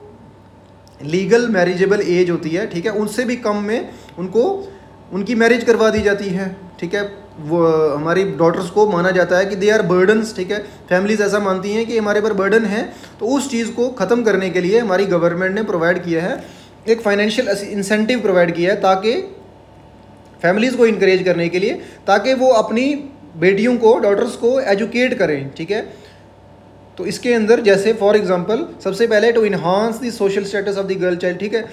लीगल मैरिजेबल एज होती है, ठीक है, उनसे भी कम में उनको उनकी मैरिज करवा दी जाती है, ठीक है। वो हमारी डॉटर्स को माना जाता है कि दे आर बर्डन्स, ठीक है, फैमिलीज ऐसा मानती हैं कि हमारे पर बर्डन है। तो उस चीज़ को ख़त्म करने के लिए हमारी गवर्नमेंट ने प्रोवाइड किया है, एक फाइनेंशियल इंसेंटिव प्रोवाइड किया है, ताकि फैमिलीज़ को इनकरेज करने के लिए, ताकि वो अपनी बेटियों को, डॉटर्स को एजुकेट करें, ठीक है। तो इसके अंदर जैसे फॉर एग्जांपल सबसे पहले to enhance the social status of the girl child, ठीक है।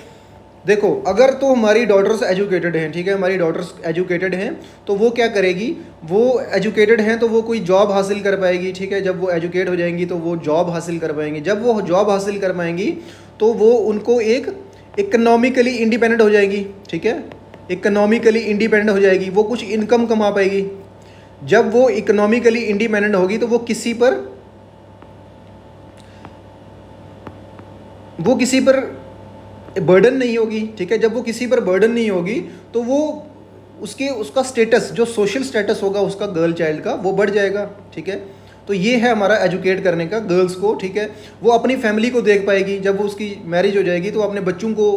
देखो अगर तो हमारी डॉटर्स एजुकेटेड हैं, ठीक है, हमारी डॉटर्स एजुकेटेड हैं, तो वो क्या करेगी, वो एजुकेटेड हैं तो वो कोई जॉब हासिल कर पाएगी, ठीक है। जब वो एजुकेट हो जाएंगी तो वो जॉब हासिल कर पाएंगी, जब वो जॉब हासिल कर पाएंगी तो वो उनको एक इकोनॉमिकली इंडिपेंडेंट हो जाएगी, ठीक है, इकोनॉमिकली इंडिपेंडेंट हो जाएगी, वो कुछ इनकम कमा पाएगी। जब वो इकोनॉमिकली इंडिपेंडेंट होगी तो वो किसी पर बर्डन नहीं होगी, ठीक है। जब वो किसी पर बर्डन नहीं होगी तो वो उसका स्टेटस, जो सोशल स्टेटस होगा उसका गर्ल चाइल्ड का, वो बढ़ जाएगा, ठीक है। तो ये है हमारा एजुकेट करने का गर्ल्स को, ठीक है। वो अपनी फैमिली को देख पाएगी, जब वो उसकी मैरिज हो जाएगी तो अपने बच्चों को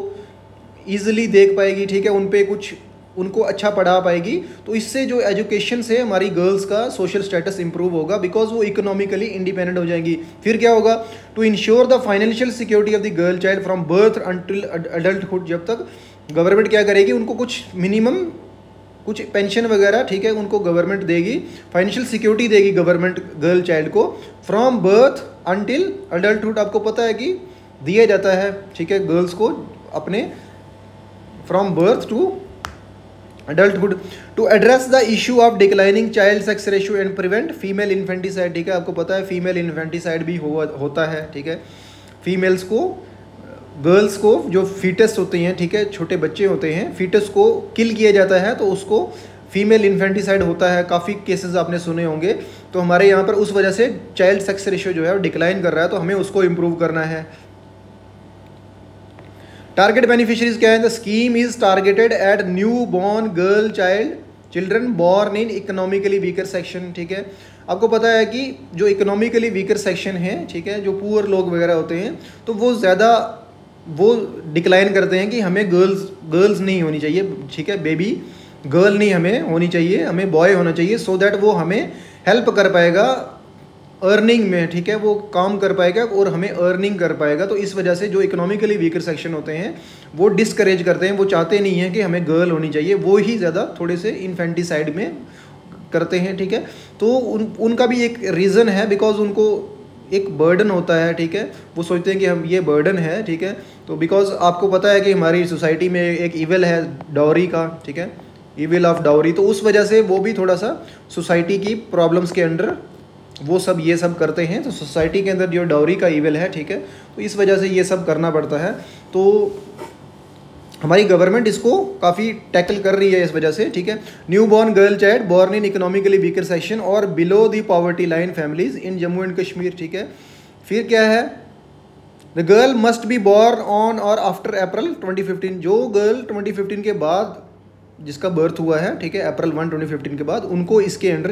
ईजिली देख पाएगी, ठीक है, उन पे कुछ उनको अच्छा पढ़ा पाएगी। तो इससे जो एजुकेशन से हमारी गर्ल्स का सोशल स्टेटस इंप्रूव होगा, बिकॉज वो इकोनॉमिकली इंडिपेंडेंट हो जाएंगी। फिर क्या होगा, to ensure the financial security of the girl child from birth until adulthood, जब तक गवर्नमेंट क्या करेगी, उनको कुछ मिनिमम कुछ पेंशन वगैरह, ठीक है, उनको गवर्नमेंट देगी, फाइनेंशियल सिक्योरिटी देगी गवर्नमेंट गर्ल चाइल्ड को फ्रॉम बर्थ अंटिल अडल्टहुड। आपको पता है कि दिया जाता है, ठीक है, गर्ल्स को अपने from birth to adulthood to address the issue of declining child sex ratio and prevent female infanticide, ठीक है। आपको पता है फीमेल इन्फेंटिसाइड भी होता है, ठीक है। फीमेल्स को, गर्ल्स को जो फीटस होते हैं, ठीक है, छोटे बच्चे होते हैं, फीटस को किल किया जाता है तो उसको फीमेल इन्फेंटिसाइड होता है। काफ़ी केसेस आपने सुने होंगे। तो हमारे यहाँ पर उस वजह से चाइल्ड सेक्स रेशियो जो है वो डिक्लाइन कर रहा है, तो हमें उसको इम्प्रूव करना है। टारगेट बेनिफिशरीज क्या है, the scheme is targeted eight new born girl children born in economically weaker section, ठीक है। आपको पता है कि जो इकोनॉमिकली वीकर सेक्शन है, ठीक है, जो पुअर लोग वगैरह होते हैं, तो वो डिक्लाइन करते हैं कि हमें गर्ल्स नहीं होनी चाहिए, ठीक है, बेबी गर्ल नहीं हमें होनी चाहिए, हमें बॉय होना चाहिए, सो दैट वो हमें हेल्प कर पाएगा अर्निंग में, ठीक है, वो काम कर पाएगा और हमें अर्निंग कर पाएगा। तो इस वजह से जो इकोनॉमिकली वीकर सेक्शन होते हैं वो डिस्करेज करते हैं, वो चाहते नहीं हैं कि हमें गर्ल होनी चाहिए, वो ही ज़्यादा थोड़े से इन्फेंटिसाइड में करते हैं, ठीक है। तो उनका भी एक रीज़न है, बिकॉज उनको एक बर्डन होता है, ठीक है। वो सोचते हैं कि हम ये बर्डन है, ठीक है। तो बिकॉज आपको पता है कि हमारी सोसाइटी में एक ईविल है डाउरी का, ठीक है, ईविल ऑफ डाउरी। तो उस वजह से वो भी थोड़ा सा सोसाइटी की प्रॉब्लम्स के अंडर वो सब ये सब करते हैं। तो सोसाइटी के अंदर जो डाउरी का ईविल है, ठीक है, तो इस वजह से ये सब करना पड़ता है। तो हमारी गवर्नमेंट इसको काफ़ी टैकल कर रही है इस वजह से, ठीक है। New born girl child born in economically weaker section और below the poverty line families in Jammu and Kashmir, ठीक है। फिर क्या है, the girl must be born on or after April 2015। जो गर्ल 2015 के बाद जिसका बर्थ हुआ है, ठीक है, अप्रैल 1 2015 के बाद, उनको इसके अंडर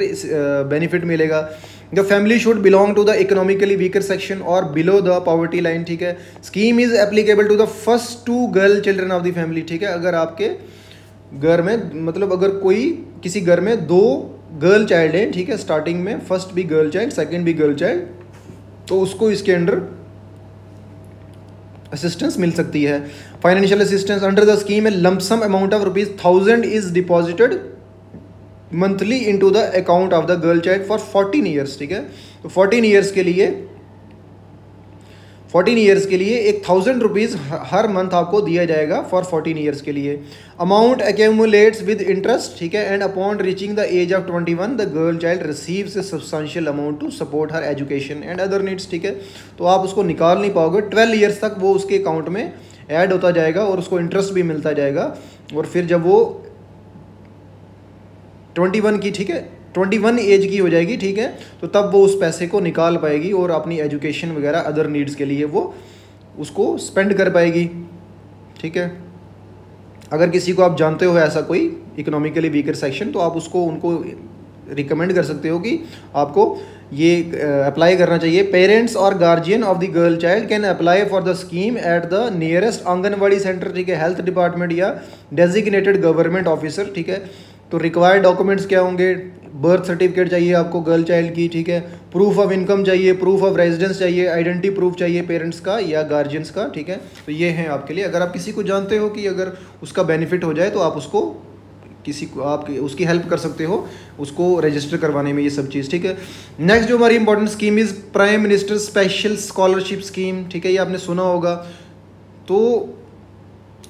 बेनिफिट मिलेगा। The family should belong to the economically weaker section और बिलो द पॉवर्टी लाइन, ठीक है। Scheme is applicable to the first 2 girl children of the family, ठीक है। अगर आपके घर में मतलब अगर कोई किसी घर में 2 गर्ल चाइल्ड हैं, ठीक है, स्टार्टिंग में फर्स्ट भी गर्ल चाइल्ड सेकेंड भी गर्ल चाइल्ड, तो उसको इसके अंडर असिस्टेंस मिल सकती है। Financial assistance under the scheme A lump sum amount of ₹1000 is deposited monthly into the account of the girl child for 14 years, ठीक है। तो 14 ईयर्स के लिए 1000 हर मंथ आपको दिया जाएगा फॉर 14 ईयर्स के लिए। अमाउंट एक्यूमुलेट्स विद इंटरेस्ट, ठीक है, and upon reaching the age of 21 the girl child receives a substantial amount to support her education and other needs, ठीक है। तो आप उसको निकाल नहीं पाओगे, 12 ईयर्स तक वो उसके अकाउंट में ऐड होता जाएगा और उसको इंटरेस्ट भी मिलता जाएगा। और फिर जब वो 21 की, ठीक है, 21 एज की हो जाएगी, ठीक है, तो तब वो उस पैसे को निकाल पाएगी और अपनी एजुकेशन वगैरह अदर नीड्स के लिए वो उसको स्पेंड कर पाएगी, ठीक है। अगर किसी को आप जानते हो ऐसा कोई इकोनॉमिकली वीकर सेक्शन, तो आप उसको उनको रिकमेंड कर सकते हो कि आपको ये अप्लाई करना चाहिए। पेरेंट्स और guardian of the girl child can apply for the scheme at the nearest anganwadi centre, ठीक है, हेल्थ डिपार्टमेंट या डेजिग्नेटेड गवर्नमेंट ऑफिसर, ठीक है। तो रिक्वायर्ड डॉक्यूमेंट्स क्या होंगे, बर्थ सर्टिफिकेट चाहिए आपको गर्ल चाइल्ड की, ठीक है, प्रूफ ऑफ इनकम चाहिए, प्रूफ ऑफ रेजिडेंस चाहिए, आइडेंटिटी प्रूफ चाहिए पेरेंट्स का या गार्जियंस का, ठीक है। तो ये हैं आपके लिए। अगर आप किसी को जानते हो कि अगर उसका बेनिफिट हो जाए तो आप उसको किसी को आप उसकी हेल्प कर सकते हो उसको रजिस्टर करवाने में, ये सब चीज़, ठीक है। नेक्स्ट जो हमारी important scheme is prime minister special scholarship scheme, ठीक है, ये आपने सुना होगा। तो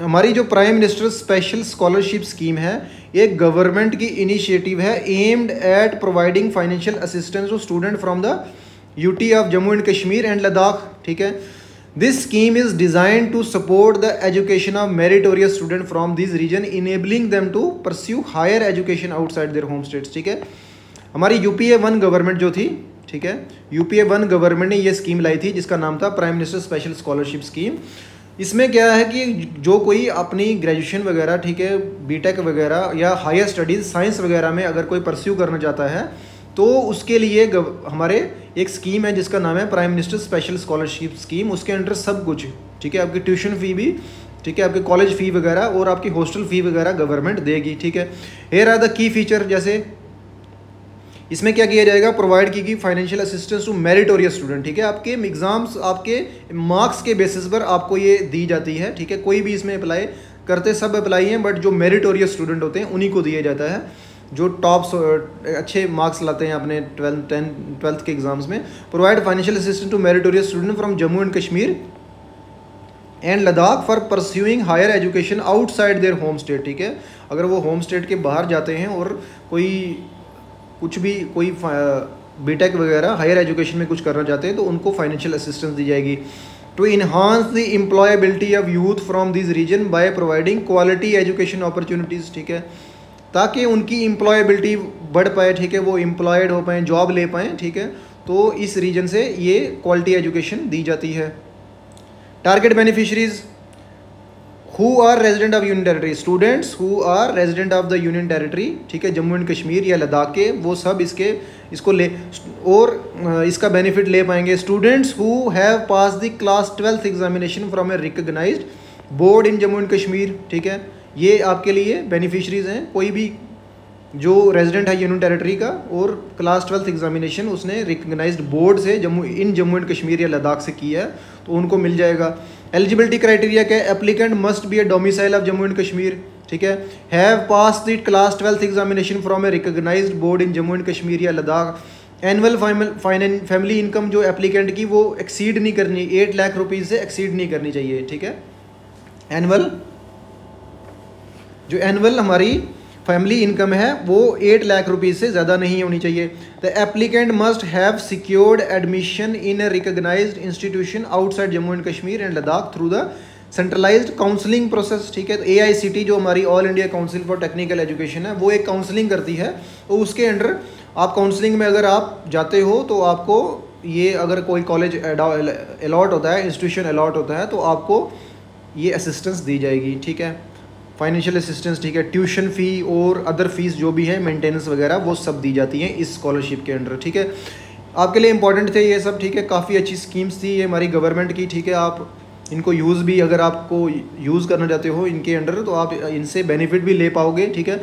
हमारी जो prime minister special scholarship scheme है, ये गवर्नमेंट की इनिशिएटिव है aimed at providing financial assistance to student from the UT of Jammu and Kashmir and Ladakh, ठीक है। This scheme is designed to support the education of meritorious student from this region enabling them to pursue higher education outside their home states, ठीक है। हमारी UPA 1 गवर्नमेंट जो थी, ठीक है, UPA 1 गवर्नमेंट ने ये स्कीम लाई थी जिसका नाम था prime minister special scholarship scheme. इसमें क्या है कि जो कोई अपनी ग्रेजुएशन वगैरह, ठीक है, बीटेक वगैरह या हायर स्टडीज़ साइंस वगैरह में अगर कोई परस्यू करना चाहता है तो उसके लिए हमारे एक स्कीम है जिसका नाम है prime minister special scholarship scheme. उसके अंडर सब कुछ, ठीक है, आपकी ट्यूशन फ़ी भी, ठीक है, आपके कॉलेज फ़ी वगैरह और आपकी हॉस्टल फ़ी वगैरह गवर्नमेंट देगी, ठीक है। Here are the key feature, जैसे इसमें क्या किया जाएगा, प्रोवाइड की गई financial assistance to meritorious student, ठीक है। आपके एग्जाम्स आपके मार्क्स के बेसिस पर आपको ये दी जाती है, ठीक है। कोई भी इसमें अप्लाई करते सब अप्लाई हैं, बट जो मेरिटोरियस स्टूडेंट होते हैं उन्हीं को दिया जाता है, जो टॉप्स अच्छे मार्क्स लाते हैं अपने 12th के एग्जाम्स में। Provide financial assistance to meritorious student from Jammu and Kashmir and Ladakh for pursuing higher education outside their home state, ठीक है। अगर वो होम स्टेट के बाहर जाते हैं और कोई बीटेक वगैरह हायर एजुकेशन में कुछ करना चाहते हैं तो उनको फाइनेंशियल असिस्टेंस दी जाएगी। To enhance the employability of youth from this region by providing quality education opportunities, ठीक है, ताकि उनकी एम्प्लॉयबिलिटी बढ़ पाए, ठीक है, वो एम्प्लॉयड हो पाएँ, जॉब ले पाएँ, ठीक है। तो इस रीजन से ये क्वालिटी एजुकेशन दी जाती है। Target beneficiaries who are resident of union territory, students who are resident of the union territory, ठीक है, जम्मू एंड कश्मीर या लद्दाख के, वो सब इसको ले और इसका बेनिफिट ले पाएंगे। Students who have pass the class 12th examination from a recognized board in Jammu and Kashmir, ठीक है, ये आपके लिए बेनिफिशरीज हैं। कोई भी जो रेजिडेंट है यूनियन टेरिटरी का और क्लास 12th एग्जामिनेशन उसने रिकग्नाइज्ड बोर्ड से जम्मू एंड कश्मीर या लद्दाख से किया है तो उनको मिल जाएगा। एलिजिबिलिटी क्राइटेरिया क्या है, applicant must be a domicile of Jammu and Kashmir, ठीक है। Have pass the class 12th examination from a recognized board in Jammu and Kashmir या लद्दाख। एनुअल फैमिली इनकम जो एप्लीकेंट की वो एक्सीड नहीं करनी, 8 लाख रुपीज़ से एक्सीड नहीं करनी चाहिए, ठीक है। एनुअल हमारी फैमिली इनकम है वो 8 लाख रुपीज़ से ज़्यादा नहीं होनी चाहिए। The applicant must have secured admission in a recognized institution outside Jammu and Kashmir and Ladakh through the centralized counselling process, ठीक है। तो AICT जो हमारी all India council for technical education है वो एक काउंसलिंग करती है, तो उसके अंडर आप काउंसलिंग में अगर आप जाते हो तो आपको ये अगर कोई कॉलेज अलॉट होता है, इंस्टीट्यूशन अलॉट होता है, तो आपको ये असिस्टेंस दी जाएगी, ठीक है। फाइनेंशियल असिस्टेंस, ठीक है। ट्यूशन फ़ी और अदर फीस जो भी है, मेंटेनेंस वगैरह, वो सब दी जाती हैं इस स्कॉलरशिप के अंडर, ठीक है। आपके लिए इंपॉर्टेंट थे ये सब, ठीक है। काफ़ी अच्छी स्कीम्स थी ये हमारी गवर्नमेंट की, ठीक है। आप इनको यूज़ भी, अगर आपको यूज़ करना चाहते हो इनके अंडर, तो आप इनसे बेनिफिट भी ले पाओगे, ठीक है।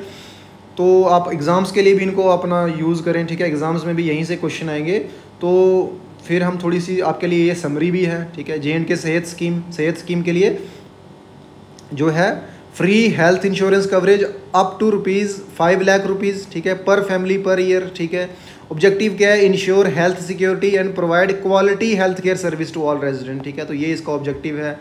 तो आप एग्ज़ाम्स के लिए भी इनको अपना यूज़ करें, ठीक है। एग्ज़ाम्स में भी यहीं से क्वेश्चन आएंगे। तो फिर हम थोड़ी सी आपके लिए ये समरी भी है, ठीक है। JNK सेहत स्कीम के लिए जो है free health insurance coverage up to ₹5 lakh, ठीक है, पर फैमिली पर ईयर, ठीक है। ऑब्जेक्टिव क्या है? Ensure health security and provide quality health care service to all resident, ठीक है। तो ये इसका ऑब्जेक्टिव है।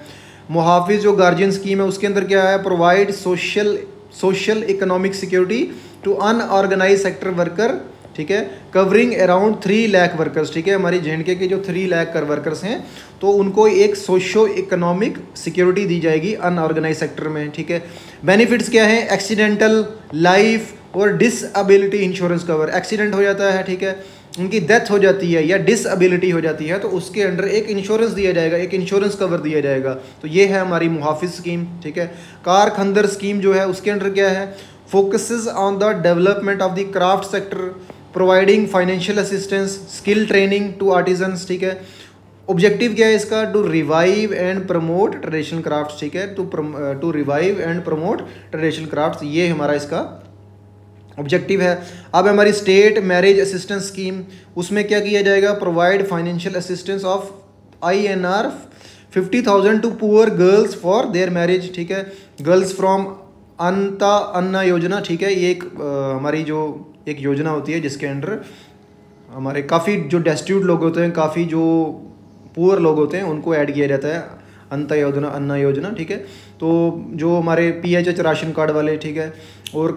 मुहाफिज जो गार्जियन स्कीम है उसके अंदर क्या है? Provide social economic security to unorganize sector worker, ठीक है, कवरिंग अराउंड 3 लाख वर्कर्स, ठीक है। हमारी JNK के जो 3 लाख वर्कर्स हैं तो उनको एक सोशो इकोनॉमिक सिक्योरिटी दी जाएगी अनऑर्गेनाइज सेक्टर में, ठीक है। बेनिफिट्स क्या है? एक्सीडेंटल, लाइफ और डिसएबिलिटी इंश्योरेंस कवर। एक्सीडेंट हो जाता है, ठीक है, उनकी डेथ हो जाती है या डिसएबिलिटी हो जाती है, तो उसके अंडर एक इंश्योरेंस दिया जाएगा, एक इंश्योरेंस कवर दिया जाएगा। तो ये है हमारी मुहाफिज स्कीम, ठीक है। कार खंदर स्कीम जो है उसके अंडर क्या है? Focuses on the development of the craft sector, providing financial assistance, skill training to artisans, ठीक है। ऑब्जेक्टिव क्या है इसका? To revive and promote traditional crafts, ठीक है। To revive and promote traditional crafts, ये हमारा इसका ऑब्जेक्टिव है। अब हमारी स्टेट मैरिज असिस्टेंस स्कीम, उसमें क्या किया जाएगा? Provide financial assistance of INR 50,000 to poor girls for their marriage, ठीक है। गर्ल्स फ्रॉम अन्ना योजना, ठीक है। ये एक हमारी जो एक योजना होती है जिसके अंडर हमारे काफ़ी जो डेस्टिट्यूट लोग होते हैं, काफ़ी जो पुअर लोग होते हैं, उनको ऐड किया जाता है अन्ना योजना, ठीक है। तो जो हमारे PHH राशन कार्ड वाले, ठीक है, और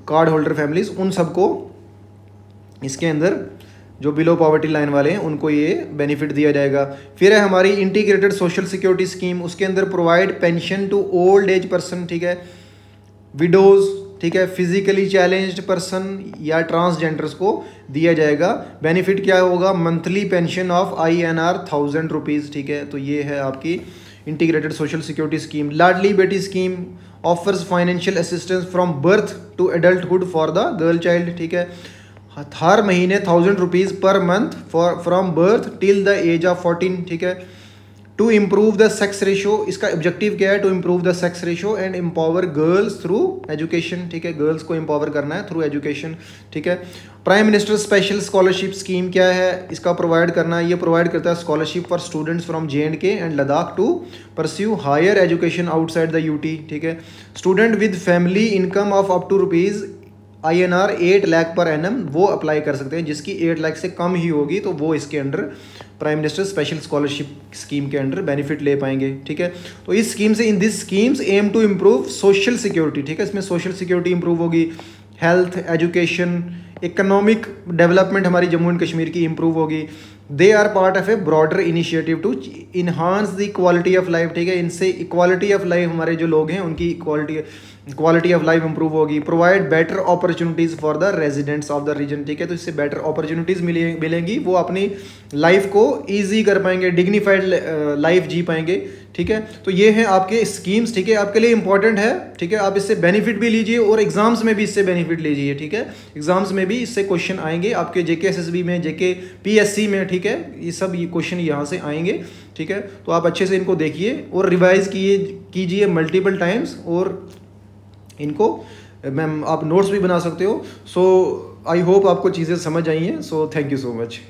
कार्ड होल्डर फैमिलीज़, उन सबको इसके अंदर जो बिलो पॉवर्टी लाइन वाले हैं उनको ये बेनिफिट दिया जाएगा। फिर है हमारी इंटीग्रेटेड सोशल सिक्योरिटी स्कीम, उसके अंदर provide pension to old age person, ठीक है, विडोज़, ठीक है, फिजिकली चैलेंज्ड पर्सन या ट्रांसजेंडर्स को दिया जाएगा। बेनिफिट क्या होगा? Monthly pension of INR 1,000 rupees, ठीक है। तो ये है आपकी integrated social security scheme. Ladli Beti scheme offers financial assistance from birth to adulthood for the girl child, ठीक है। हर महीने 1,000 rupees per month from birth till the age of 14, ठीक है। To improve the sex ratio, इसका ऑब्जेक्टिव क्या है? To improve the sex ratio and empower girls through education, ठीक है। गर्ल्स को एम्पावर करना है थ्रू एजुकेशन, ठीक है। Prime minister special scholarship scheme क्या है? इसका प्रोवाइड करना है, ये प्रोवाइड करता है scholarship for students from JNK and Ladakh to pursue higher education outside the UT, ठीक है। Student with family income of up to INR 8 lakh per annum वो अप्लाई कर सकते हैं, जिसकी 8 लाख से कम ही होगी तो वो इसके under prime minister special scholarship scheme के अंडर बेनिफिट ले पाएंगे, ठीक है। तो इस स्कीम से, in this schemes aim to improve social security, ठीक है। इसमें सोशल सिक्योरिटी इंप्रूव होगी, हेल्थ, एजुकेशन, इकोनॉमिक डेवलपमेंट हमारी जम्मू एंड कश्मीर की इंप्रूव होगी। They are part of a broader initiative to enhance the quality of life, ठीक है। इनसे इक्वालिटी ऑफ लाइफ हमारे जो लोग हैं उनकी क्वालिटी ऑफ लाइफ इंप्रूव होगी। Provide better opportunities for the residents of the region, ठीक है। तो इससे बेटर अपॉर्चुनिटीज़ मिलेंगी, वो अपनी लाइफ को ईजी कर पाएंगे, डिग्निफाइड लाइफ जी पाएंगे, ठीक है। तो ये हैं आपके स्कीम्स, ठीक है, आपके लिए इंपॉर्टेंट है, ठीक है। आप इससे बेनिफिट भी लीजिए और एग्जाम्स में भी इससे बेनिफिट लीजिए, ठीक है। एग्जाम्स में भी इससे क्वेश्चन आएंगे आपके JK SSB में, JK PSC में, ठीक है। ये सब ये क्वेश्चन यहाँ से आएंगे, ठीक है। तो आप अच्छे से इनको देखिए और रिवाइज कीजिए मल्टीपल टाइम्स, और इनको मैम आप नोट्स भी बना सकते हो। सो आई होप आपको चीज़ें समझ आई हैं। So thank you so much.